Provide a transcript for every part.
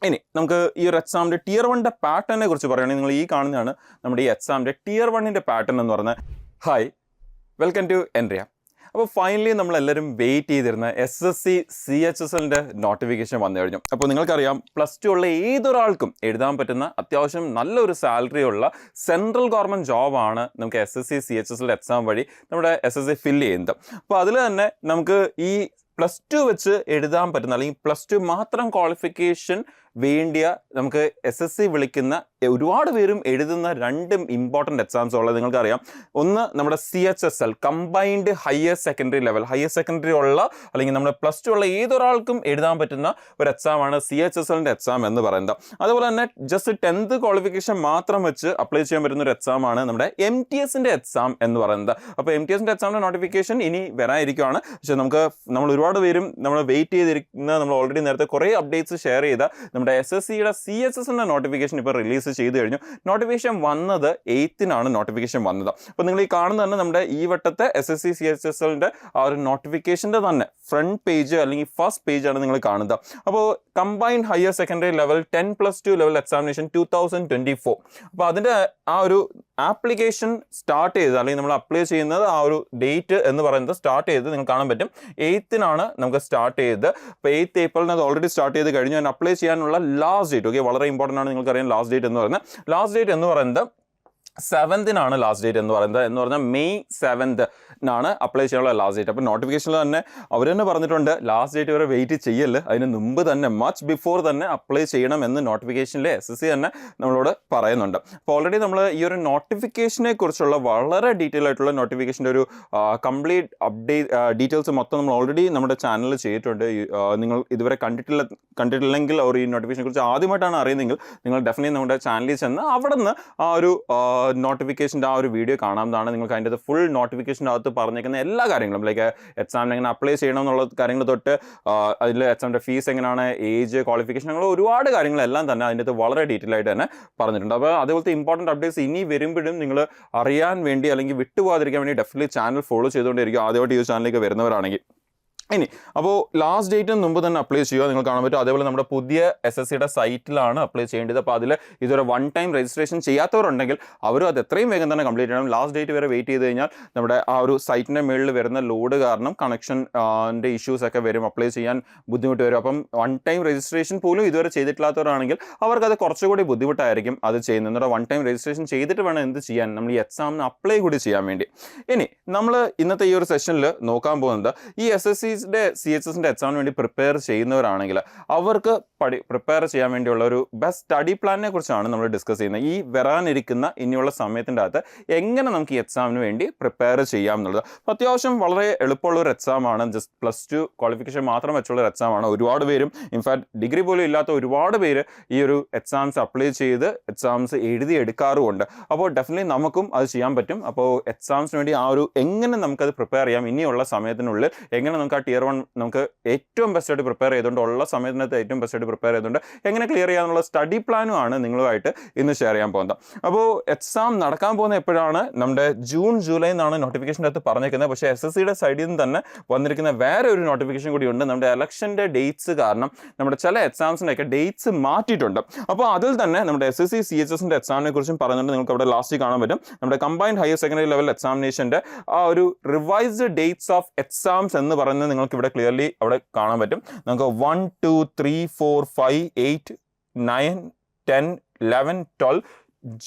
ഇനി നമുക്ക് ഈ ഒരു എക്സാമിൻ്റെ Tier 1 പാറ്റേണിനെ കുറിച്ച് പറയുകയാണെങ്കിൽ നിങ്ങൾ ഈ കാണുന്നതാണ് നമ്മുടെ ഈ എക്സാമിൻ്റെ Tier 1 പാറ്റേൺ എന്ന് പറഞ്ഞാൽ. ഹായ്, വെൽക്കം ടു എൻട്രിയ. അപ്പോൾ ഫൈനലി നമ്മളെല്ലാവരും വെയിറ്റ് ചെയ്തിരുന്ന SSC CHSLൻ്റെ നോട്ടിഫിക്കേഷൻ വന്നു കഴിഞ്ഞു. അപ്പോൾ നിങ്ങൾക്കറിയാം, +2 ഉള്ള ഏതൊരാൾക്കും എഴുതാൻ പറ്റുന്ന അത്യാവശ്യം നല്ലൊരു സാലറി ഉള്ള സെൻട്രൽ ഗവൺമെൻറ് ജോബാണ് നമുക്ക് SSC CHSL എക്സാം വഴി നമ്മുടെ SSC ഫില്ല് ചെയ്യുന്നത്. അപ്പോൾ അതിൽ തന്നെ നമുക്ക് ഈ +2 വെച്ച് എഴുതാൻ പറ്റുന്ന അല്ലെങ്കിൽ +2 മാത്രം ക്വാളിഫിക്കേഷൻ വേണ്ടിയ നമുക്ക് SSC വിളിക്കുന്ന ഒരുപാട് പേരും എഴുതുന്ന 2 ഇമ്പോർട്ടൻ്റ് എക്സാംസ് ഉള്ളത് നിങ്ങൾക്കറിയാം. ഒന്ന് നമ്മുടെ CHSL combined higher secondary level, higher secondary ഉള്ള അല്ലെങ്കിൽ നമ്മുടെ +2 ഉള്ള ഏതൊരാൾക്കും എഴുതാൻ പറ്റുന്ന ഒരു എക്സാമാണ് CHSLൻ്റെ എക്സാം എന്ന് പറയുന്നത്. അതുപോലെ തന്നെ ജസ്റ്റ് 10th ക്വാളിഫിക്കേഷൻ മാത്രം വെച്ച് അപ്ലൈ ചെയ്യാൻ പറ്റുന്ന ഒരു എക്സാമാണ് നമ്മുടെ MTSൻ്റെ എക്സാം എന്ന് പറയുന്നത്. അപ്പോൾ MTSൻ്റെ എക്സാമിൻ്റെ നോട്ടിഫിക്കേഷൻ ഇനി വരാനിരിക്കുകയാണ്. പക്ഷേ നമ്മൾ ഒരുപാട് പേരും നമ്മൾ വെയിറ്റ് ചെയ്തിരിക്കുന്ന, നമ്മൾ ഓൾറെഡി നേരത്തെ കുറേ അപ്ഡേറ്റ്സ് ഷെയർ ചെയ്ത നമ്മുടെ SSCയുടെ CHSLൻ്റെ നോട്ടിഫിക്കേഷൻ ഇപ്പോൾ റിലീസ് ചെയ്ത് കഴിഞ്ഞു. നോട്ടിഫിക്കേഷൻ വന്നത് 8-നാണ് നോട്ടിഫിക്കേഷൻ വന്നത്. അപ്പോൾ നിങ്ങൾ ഈ കാണുന്ന തന്നെ നമ്മുടെ ഈ വട്ടത്തെ SSC CHSLൻ്റെ ആ ഒരു നോട്ടിഫിക്കേഷൻ്റെ തന്നെ ഫ്രണ്ട് പേജ് അല്ലെങ്കിൽ ഫസ്റ്റ് പേജാണ് നിങ്ങൾ കാണുന്നത്. അപ്പോൾ combined higher secondary level 10+2 level examination 2024. അപ്പോൾ അതിൻ്റെ ആ ഒരു ആപ്ലിക്കേഷൻ സ്റ്റാർട്ട് ചെയ്ത് അല്ലെങ്കിൽ നമ്മൾ അപ്ലൈ ചെയ്യുന്നത് ആ ഒരു ഡേറ്റ് എന്ന് പറയുന്നത് സ്റ്റാർട്ട് ചെയ്ത് നിങ്ങൾക്ക് കാണാൻ പറ്റും 8-നാണ് നമുക്ക് സ്റ്റാർട്ട് ചെയ്തത്. അപ്പോൾ 8 ഏപ്രിലിന് അത് ഓൾറെഡി സ്റ്റാർട്ട് ചെയ്ത് കഴിഞ്ഞു. ഞാൻ അപ്ലൈ ചെയ്യാനുള്ള ലാസ്റ്റ് ഡേറ്റ്, ഓക്കെ, വളരെ ഇമ്പോർട്ടൻ്റ് ആണ്, നിങ്ങൾക്കറിയാം ലാസ്റ്റ് ഡേറ്റ് എന്ന് പറയുന്നത്. ലാസ്റ്റ് ഡേറ്റ് എന്ന് പറയുന്നത് 7-നാണ് ലാസ്റ്റ് ഡേറ്റ് എന്ന് പറഞ്ഞാൽ മെയ് 7-നാണ് അപ്ലൈ ചെയ്യാനുള്ള ലാസ്റ്റ് ഡേറ്റ്. അപ്പോൾ നോട്ടിഫിക്കേഷനിൽ തന്നെ അവർ തന്നെ പറഞ്ഞിട്ടുണ്ട് ലാസ്റ്റ് ഡേറ്റ് വരെ വെയിറ്റ് ചെയ്യല്ലേ, അതിന് മുമ്പ് തന്നെ മച്ച് ബിഫോർ തന്നെ അപ്ലൈ ചെയ്യണം എന്ന് നോട്ടിഫിക്കേഷനിൽ SSC തന്നെ നമ്മളോട് പറയുന്നുണ്ട്. അപ്പോൾ ഓൾറെഡി നമ്മൾ ഈ ഒരു നോട്ടിഫിക്കേഷനെ കുറിച്ചുള്ള വളരെ ഡീറ്റെയിൽ ആയിട്ടുള്ള നോട്ടിഫിക്കേഷൻ്റെ ഒരു കംപ്ലീറ്റ് ഡീറ്റെയിൽസ് മൊത്തം നമ്മൾ ഓൾറെഡി നമ്മുടെ ചാനലിൽ ചെയ്തിട്ടുണ്ട്. നിങ്ങൾ ഇതുവരെ കണ്ടിട്ടില്ലെങ്കിൽ അവർ ഈ നോട്ടിഫിക്കേഷനെ കുറിച്ച് ആദ്യമായിട്ടാണ് അറിയുന്നതെങ്കിൽ നിങ്ങൾ ഡെഫിനറ്റ്ലി നമ്മുടെ ചാനലിൽ ചെന്ന് അവിടെ നിന്ന് ആ ഒരു നോട്ടിഫിക്കേഷൻ്റെ ആ ഒരു വീഡിയോ കാണാവുന്നതാണ്. നിങ്ങൾക്ക് അതിൻ്റെ ഫുൾ നോട്ടിഫിക്കേഷൻ്റെ അകത്ത് പറഞ്ഞേക്കുന്ന എല്ലാ കാര്യങ്ങളും, ലൈക്ക് എക്സാമിന് എങ്ങനെ അപ്ലൈ ചെയ്യണം എന്നുള്ള കാര്യങ്ങൾ തൊട്ട് അതിൽ എക്സാമിൻ്റെ ഫീസ് എങ്ങനെയാണ്, ഏജ്, ക്വാളിഫിക്കേഷൻ, അങ്ങനെ ഒരുപാട് കാര്യങ്ങളെല്ലാം തന്നെ അതിൻ്റെ അകത്ത് വളരെ ഡീറ്റെയിൽ ആയിട്ട് തന്നെ പറഞ്ഞിട്ടുണ്ട്. അപ്പോൾ അതേപോലത്തെ ഇമ്പോർട്ടൻറ്റ് അപ്ഡേറ്റ്സ് ഇനി വരുമ്പോഴും നിങ്ങൾ അറിയാൻ വേണ്ടി അല്ലെങ്കിൽ വിട്ടുപോകാതിരിക്കാൻ വേണ്ടി ഡെഫിനറ്റ്ലി ചാനൽ ഫോളോ ചെയ്തുകൊണ്ടിരിക്കും, ആദ്യമായിട്ട് ഈ ചാനലിലേക്ക് വരുന്നവരാണെങ്കിൽ. ഇനി അപ്പോൾ ലാസ്റ്റ് ഡേറ്റിന് മുമ്പ് തന്നെ അപ്ലൈ ചെയ്യുക, നിങ്ങൾ കാണാൻ പറ്റും. അതേപോലെ നമ്മുടെ പുതിയ SSCയുടെ സൈറ്റിലാണ് അപ്ലൈ ചെയ്യേണ്ടത്. അപ്പോൾ അതിൽ ഇതൊരു 1 ടൈം രജിസ്ട്രേഷൻ ചെയ്യാത്തവരുണ്ടെങ്കിൽ അവരും അത് എത്രയും വേഗം തന്നെ കംപ്ലീറ്റ് ചെയ്യണം. ലാസ്റ്റ് ഡേറ്റ് വരെ വെയിറ്റ് ചെയ്ത് കഴിഞ്ഞാൽ നമ്മുടെ ആ ഒരു സൈറ്റിൻ്റെ മുകളിൽ വരുന്ന ലോഡ് കാരണം കണക്ഷൻ്റെ ഇഷ്യൂസ് ഒക്കെ വരും, അപ്ലൈ ചെയ്യാൻ ബുദ്ധിമുട്ട് വരും. അപ്പം 1 ടൈം രജിസ്ട്രേഷൻ പോലും ഇതുവരെ ചെയ്തിട്ടില്ലാത്തവരാണെങ്കിൽ അവർക്കത് കുറച്ചുകൂടി ബുദ്ധിമുട്ടായിരിക്കും അത് ചെയ്യുന്നത്. എന്നിട്ട് 1 ടൈം രജിസ്ട്രേഷൻ ചെയ്തിട്ട് വേണം എന്ത് ചെയ്യാൻ, നമ്മൾ ഈ എക്സാമിന് അപ്ലൈ കൂടി ചെയ്യാൻ വേണ്ടി. ഇനി നമ്മൾ ഇന്നത്തെ ഈ ഒരു സെഷനിൽ നോക്കാൻ പോകുന്നത് ഈ SSCയുടെ CHSൻ്റെ എക്സാമിന് വേണ്ടി പ്രിപ്പയർ ചെയ്യുന്നവരാണെങ്കിൽ അവർക്ക് പ്രിപ്പയർ ചെയ്യാൻ വേണ്ടിയുള്ള ഒരു ബെസ്റ്റ് സ്റ്റഡി പ്ലാനിനെ കുറിച്ചാണ് നമ്മൾ ഡിസ്കസ് ചെയ്യുന്നത്. ഈ വരാനിരിക്കുന്ന ഇനിയുള്ള സമയത്തിൻ്റെ അകത്ത് എങ്ങനെ നമുക്ക് ഈ എക്സാമിന് വേണ്ടി പ്രിപ്പയർ ചെയ്യാം എന്നുള്ളത്. അപ്പോൾ അത്യാവശ്യം വളരെ എളുപ്പമുള്ള ഒരു എക്സാമാണ്, ജസ്റ്റ് +2 ക്വാളിഫിക്കേഷൻ മാത്രം വെച്ചുള്ള ഒരു എക്സാമാണ്. ഒരുപാട് പേരും, ഇൻഫാക്ട് ഡിഗ്രി പോലും ഇല്ലാത്ത ഒരുപാട് പേര് ഈ ഒരു എക്സാംസ് അപ്ലൈ ചെയ്ത് എക്സാംസ് എഴുതി എടുക്കാറുമുണ്ട്. അപ്പോൾ ഡെഫിനറ്റ്ലി നമുക്കും അത് ചെയ്യാൻ പറ്റും. അപ്പോൾ എക്സാംസിന് വേണ്ടി ആ ഒരു എങ്ങനെ നമുക്കത് പ്രിപ്പയർ ചെയ്യാം, ഇനിയുള്ള സമയത്തിനുള്ളിൽ എങ്ങനെ നമുക്ക് ആ Tier 1 നമുക്ക് ഏറ്റവും ബെസ്റ്റായിട്ട് പ്രിപ്പയർ ചെയ്തുകൊണ്ട് ഉള്ള സമയത്തിനകത്ത് ഏറ്റവും ബെസ്റ്റായിട്ട് പ്രിപ്പയർ ചെയ്തുകൊണ്ട് എങ്ങനെ ക്ലിയർ ചെയ്യാനുള്ള സ്റ്റഡി പ്ലാനുമാണ് നിങ്ങളുമായിട്ട് ഇന്ന് ഷെയർ ചെയ്യാൻ പോകുന്നത്. അപ്പോൾ എക്സാം നടക്കാൻ പോകുന്ന എപ്പോഴാണ്, നമ്മുടെ ജൂൺ ജൂലൈ എന്നാണ് നോട്ടിഫിക്കേഷൻ്റെ അകത്ത് പറഞ്ഞേക്കുന്നത്. പക്ഷേ SSCയുടെ സൈഡിൽ നിന്ന് തന്നെ വന്നിരിക്കുന്ന വേറെ ഒരു നോട്ടിഫിക്കേഷൻ കൂടി ഉണ്ട്. നമ്മുടെ ഇലക്ഷൻ്റെ ഡേറ്റ്സ് കാരണം നമ്മുടെ ചില എക്സാംസിൻ്റെയൊക്കെ ഡേറ്റ്സ് മാറ്റിയിട്ടുണ്ട്. അപ്പോൾ അതിൽ തന്നെ നമ്മുടെ SSC CHSൻ്റെ എക്സാമിനെ കുറിച്ചും പറഞ്ഞിട്ട് നിങ്ങൾക്ക് അവിടെ ലാസ്റ്റ് കാണാൻ പറ്റും. നമ്മുടെ കമ്പൈൻഡ് ഹയർ സെക്കൻഡറി ലെവൽ എക്സാമിനേഷൻ്റെ ആ ഒരു റിവൈസ്ഡ് ഡേറ്റ്സ് ഓഫ് എക്സാംസ് എന്ന് പറയുന്നത് നിങ്ങൾക്ക് ഇവിടെ ക്ലിയർലി അവിടെ കാണാൻ പറ്റും. നമുക്ക് 1, 2, 3, 4, 5, 8, 9, 10, 11, 12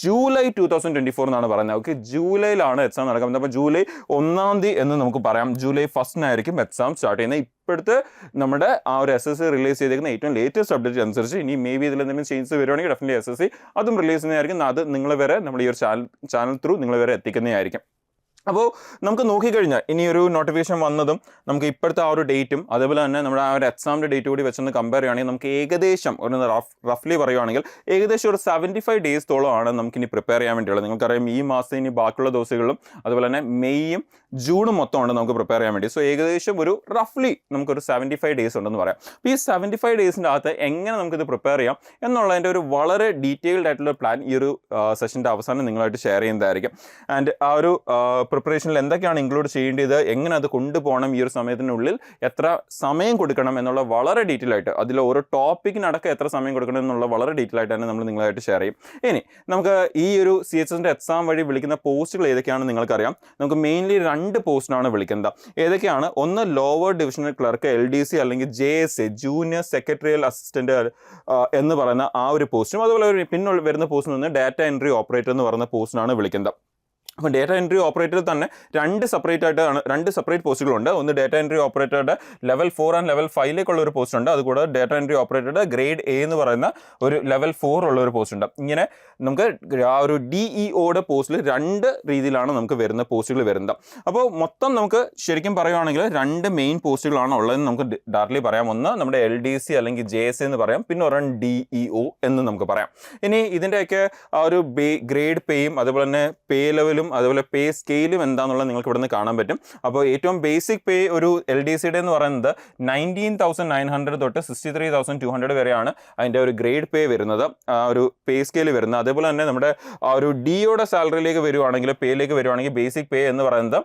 ജൂലൈ 2024 എന്നാണ് പറയുന്നത്. ഓക്കെ, ജൂലൈയിലാണ് എക്സാം നടക്കുന്നത്. അപ്പോൾ ജൂലൈ 1-ാം തീയതി എന്ന് നമുക്ക് പറയാം. ജൂലൈ 1-നായിരിക്കും എക്സാം സ്റ്റാർട്ട് ചെയ്യുന്നത്. ഇപ്പോഴത്തെ നമ്മുടെ ആ ഒരു SSC റിലീസ് ചെയ്തേക്കുന്ന ഏറ്റവും ലേറ്റസ്റ്റ് അപ്ഡേറ്റ് അനുസരിച്ച് ഇനി മേ ബി ഇതിൽ എന്തെങ്കിലും ചേഞ്ചസ് വരുവാണെങ്കിൽ ഡെഫിനറ്റ്ലി SSC അതും റിലീസ് ചെയ്യുന്നതായിരിക്കും. അത് നിങ്ങൾ വരെ നമ്മൾ ഈ ഒരു ചാനൽ ത്രൂ നിങ്ങൾ വരെ എത്തിക്കുന്നതായിരിക്കും. അപ്പോൾ നമുക്ക് നോക്കിക്കഴിഞ്ഞാൽ ഇനി ഒരു നോട്ടിഫിക്കേഷൻ വന്നതും നമുക്ക് ഇപ്പോഴത്തെ ആ ഒരു ഡേറ്റും അതേപോലെ തന്നെ നമ്മുടെ ആ ഒരു എക്സാമിൻ്റെ ഡേറ്റ് കൂടി വെച്ചൊന്ന് കമ്പയർ ചെയ്യുകയാണെങ്കിൽ നമുക്ക് ഏകദേശം ഒരു റഫ്ലി പറയുകയാണെങ്കിൽ ഏകദേശം ഒരു 75 ഡേയ്സോളമാണ് നമുക്കിനി പ്രിപ്പയർ ചെയ്യാൻ വേണ്ടിയുള്ളത്. നിങ്ങൾക്കറിയാം ഈ മാസം ഇനി ബാക്കിയുള്ള ദിവസങ്ങളിലും അതുപോലെ തന്നെ മെയ്യും ജൂണും മൊത്തമാണ് നമുക്ക് പ്രിപ്പയർ ചെയ്യാൻ വേണ്ടി. സോ ഏകദേശം ഒരു റഫ്ലി നമുക്കൊരു 75 ഡേയ്സ് ഉണ്ടെന്ന് പറയാം. അപ്പോൾ ഈ 75 ഡേയ്സിൻ്റെ അകത്ത് എങ്ങനെ നമുക്കിത് പ്രിപ്പയർ ചെയ്യാം എന്നുള്ളതിൻ്റെ ഒരു വളരെ ഡീറ്റെയിൽഡ് ആയിട്ടുള്ള പ്ലാൻ ഈ ഒരു സെഷൻ്റെ അവസാനം നിങ്ങളായിട്ട് ഷെയർ ചെയ്യുന്നതായിരിക്കും. ആൻഡ് ആ ഒരു പ്രിപ്പറേഷനിൽ എന്തൊക്കെയാണ് ഇൻക്ലൂഡ് ചെയ്യേണ്ടത്, എങ്ങനെ അത് കൊണ്ടുപോകണം, ഈ ഒരു സമയത്തിനുള്ളിൽ എത്ര സമയം കൊടുക്കണം എന്നുള്ള വളരെ ഡീറ്റെയിൽ ആയിട്ട്, അതിൽ ഓരോ ടോപ്പിക്കിനടക്കം എത്ര സമയം കൊടുക്കണം എന്നുള്ള വളരെ ഡീറ്റെയിൽ ആയിട്ട് തന്നെ നമ്മൾ നിങ്ങളായിട്ട് ഷെയർ ചെയ്യും. ഇനി നമുക്ക് ഈ ഒരു CHSന്റെ എക്സാം വഴി വിളിക്കുന്ന പോസ്റ്റുകൾ ഏതൊക്കെയാണെന്ന് നിങ്ങൾക്കറിയാം. നമുക്ക് മെയിൻലി 2 പോസ്റ്റിനാണ് വിളിക്കുന്നത്. ഏതൊക്കെയാണ്? ഒന്ന് ലോവർ ഡിവിഷണൽ ക്ലർക്ക് LDC അല്ലെങ്കിൽ JSA ജൂനിയർ സെക്രട്ടറിയൽ അസിസ്റ്റന്റ് എന്ന് പറയുന്ന ആ ഒരു പോസ്റ്റും, അതുപോലെ പിന്നെ വരുന്ന പോസ്റ്റിൽ നിന്ന് ഡാറ്റ എൻട്രി ഓപ്പറേറ്റർ എന്ന് പറയുന്ന പോസ്റ്റിനാണ് വിളിക്കുന്നത്. അപ്പോൾ ഡേറ്റ എൻട്രി ഓപ്പറേറ്ററിൽ തന്നെ 2 സെപ്പറേറ്റ് പോസ്റ്റുകളുണ്ട്. ഒന്ന് ഡേറ്റ എൻട്രി ഓപ്പറേറ്ററുടെ ലെവൽ 4 ആൻഡ് ലെവൽ 5ലേക്കുള്ള ഒരു പോസ്റ്റ് ഉണ്ട്. അതുകൂടാതെ ഡേറ്റ എൻട്രി ഓപ്പറേറ്ററുടെ ഗ്രേഡ് A എന്ന് പറയുന്ന ഒരു ലെവൽ 4 ഉള്ള ഒരു പോസ്റ്റ് ഉണ്ട്. ഇങ്ങനെ നമുക്ക് ആ ഒരു DEOയുടെ പോസ്റ്റിൽ 2 രീതിയിലാണ് നമുക്ക് വരുന്ന പോസ്റ്റുകൾ വരുന്നത്. അപ്പോൾ മൊത്തം നമുക്ക് ശരിക്കും പറയുകയാണെങ്കിൽ 2 മെയിൻ പോസ്റ്റുകളാണ് ഉള്ളതെന്ന് നമുക്ക് ഡയറക്റ്റ്ലി പറയാം. ഒന്ന് നമ്മുടെ LDC അല്ലെങ്കിൽ JSA എന്ന് പറയാം, പിന്നെ ഒരെണ്ണം DEO എന്ന് നമുക്ക് പറയാം. ഇനി ഇതിൻ്റെയൊക്കെ ആ ഒരു ഗ്രേഡ് പേയും അതുപോലെ തന്നെ പേ ലെവലും അതുപോലെ പേ സ്കെയിലും എന്താണെന്നുള്ളത് നിങ്ങൾക്ക് ഇവിടെ നിന്ന് കാണാൻ പറ്റും. അപ്പോൾ ഏറ്റവും ബേസിക് പേ ഒരു LDCയുടെ എന്ന് പറയുന്നത് 19,900 തൊട്ട് 63,200 വരെയാണ് അതിൻ്റെ ഒരു ഗ്രേഡ് പേ വരുന്നത്, ഒരു പേ സ്കെയിൽ വരുന്നത്. അതേപോലെ തന്നെ നമ്മുടെ ആ ഒരു DEOയുടെ സാലറിയിലേക്ക് വരുവാണെങ്കിൽ, പേയിലേക്ക് വരുവാണെങ്കിൽ ബേസിക് പേ എന്ന് പറയുന്നത്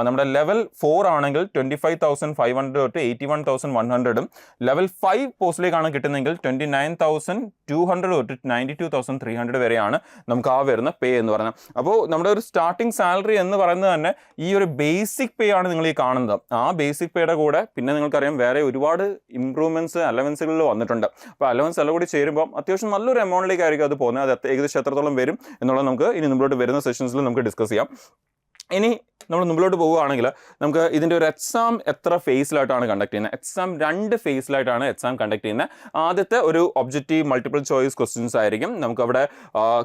നമ്മുടെ ലെവൽ 4 ആണെങ്കിൽ 25,500 തൊട്ട് 81,100ഉം, ലെവൽ 5 പോസ്റ്റിലേക്കാണ് കിട്ടുന്നതെങ്കിൽ 29,200 തൊട്ട് 92,300 വരെയാണ് നമുക്ക് ആ വരുന്ന പേ എന്ന് പറയുന്നത്. അപ്പോൾ നമ്മുടെ ഒരു സ്റ്റാർട്ടിംഗ് സാലറി എന്ന് പറയുന്നത് തന്നെ ഈ ഒരു ബേസിക് പേ ആണ് നിങ്ങൾ ഈ കാണുന്നത്. ആ ബേസിക് പേയുടെ കൂടെ പിന്നെ നിങ്ങൾക്കറിയാം വേറെ ഒരുപാട് ഇംപ്രൂവ്മെൻറ്റ്സ് അലവൻസുകളിൽ വന്നിട്ടുണ്ട്. അപ്പോൾ അലവൻസ് എല്ലാം കൂടി ചേരുമ്പോൾ അത്യാവശ്യം നല്ലൊരു എമൗണ്ടിലേക്കായിരിക്കും അത് പോകുന്നത്. അത് ഏകദേശം എത്രത്തോളം വരും എന്നുള്ളത് നമുക്ക് ഇനി മുമ്പോട്ട് വരുന്ന സെഷൻസിൽ നമുക്ക് ഡിസ്കസ് ചെയ്യാം. ഇനി നമ്മൾ മുമ്പിലോട്ട് പോവുകയാണെങ്കിൽ നമുക്ക് ഇതിൻ്റെ ഒരു എക്സാം എത്ര ഫേസിലായിട്ടാണ് കണ്ടക്ട് ചെയ്യുന്നത്? എക്സാം 2 ഫേസിലായിട്ടാണ് എക്സാം കണ്ടക്ട് ചെയ്യുന്നത്. ആദ്യത്തെ ഒരു ഒബ്ജക്റ്റീവ് മൾട്ടിപ്പിൾ ചോയ്സ് ക്വസ്റ്റ്യൻസ് ആയിരിക്കും. നമുക്കവിടെ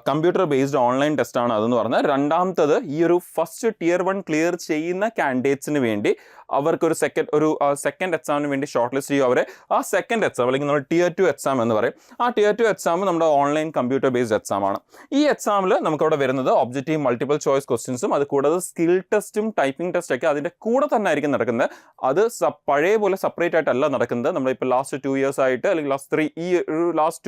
കമ്പ്യൂട്ടർ ബേസ്ഡ് ഓൺലൈൻ ടെസ്റ്റാണ് അതെന്ന് പറഞ്ഞാൽ. രണ്ടാമത്തത് ഈ ഒരു ഫസ്റ്റ് Tier 1 ക്ലിയർ ചെയ്യുന്ന കാൻഡിഡേറ്റ്സിന് വേണ്ടി അവർക്കൊരു സെക്കൻഡ് എക്സാമിന് വേണ്ടി ഷോർട്ട് ലിസ്റ്റ് ചെയ്യും അവരെ. ആ സെക്കൻഡ് എക്സാം അല്ലെങ്കിൽ നമ്മൾ Tier 2 എക്സാം എന്ന് പറയും. ആ Tier 2 എക്സാം നമ്മുടെ ഓൺലൈൻ കമ്പ്യൂട്ടർ ബേസ്ഡ് എക്സാമാണ്. ഈ എക്സാമിൽ നമുക്കവിടെ വരുന്നത് ഒബ്ജക്റ്റീവ് മൾട്ടിപ്പിൾ ചോയ്സ് ക്വസ്റ്റ്യൻസും അത് കൂടാതെ സ്കിൽ ടെസ്റ്റും ടൈപ്പിംഗ് ടെസ്റ്റ് ഒക്കെ അതിൻ്റെ കൂടെ തന്നെ ആയിരിക്കും നടക്കുന്നത്. അത് പഴയ പോലെ സെപ്പറേറ്റ് ആയിട്ടല്ല നടക്കുന്നത്. നമ്മളിപ്പോൾ ലാസ്റ്റ് 2 ഇയേഴ്സ് ആയിട്ട് അല്ലെങ്കിൽ ലാസ്റ്റ്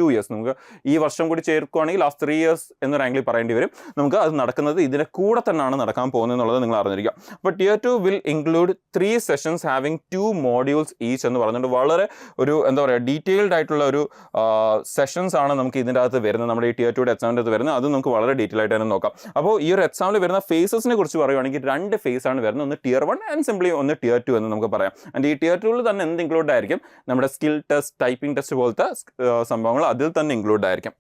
2 ഇയേഴ്സ് നമുക്ക് ഈ വർഷം കൂടി ചേർക്കുകയാണെങ്കിൽ ലാസ്റ്റ് 3 ഇയേഴ്സ് എന്ന റാങ്കിൽ പറയേണ്ടി വരും. നമുക്ക് അത് നടക്കുന്നത് ഇതിൻ്റെ കൂടെ തന്നെയാണ് നടക്കാൻ പോകുന്നത് എന്നുള്ളത് നിങ്ങൾ അറിഞ്ഞിരിക്കുക. അപ്പോൾ Tier 2 will include 3 sessions having 2 modules each എന്ന് പറഞ്ഞിട്ട് വളരെ ഒരു എന്താ പറയുക ഡീറ്റെയിൽഡ് ആയിട്ടുള്ള ഒരു സെഷൻസ് ആണ് നമുക്ക് ഇതിൻ്റെ അകത്ത് വരുന്നത്. നമ്മുടെ ഈ Tier 2 എക്സാമിൻ്റെ അകത്ത് വരുന്നത് അത് നമുക്ക് വളരെ ഡീറ്റെയിൽ ആയിട്ട് തന്നെ നോക്കാം. അപ്പോൾ ഈ ഒരു എക്സാമിൽ വരുന്ന ഫേസസിനെ കുറിച്ച് പറയുകയാണെങ്കിൽ 2 ഫേസ് ആണ് വരുന്നത്. ഒന്ന് Tier 1 ആൻഡ് സിംപ്ലി ഒന്ന് Tier 2 എന്ന് നമുക്ക് പറയാം. ആൻഡ് ഈ Tier 2 തന്നെ എന്ത് ഇൻക്ലൂഡ് ആയിരിക്കും? നമ്മുടെ സ്കിൽ ടെസ്റ്റ്, ടൈപ്പിംഗ് ടെസ്റ്റ് പോലത്തെ സംഭവങ്ങൾ അതിൽ തന്നെ ഇൻക്ലൂഡ് ആയിരിക്കും.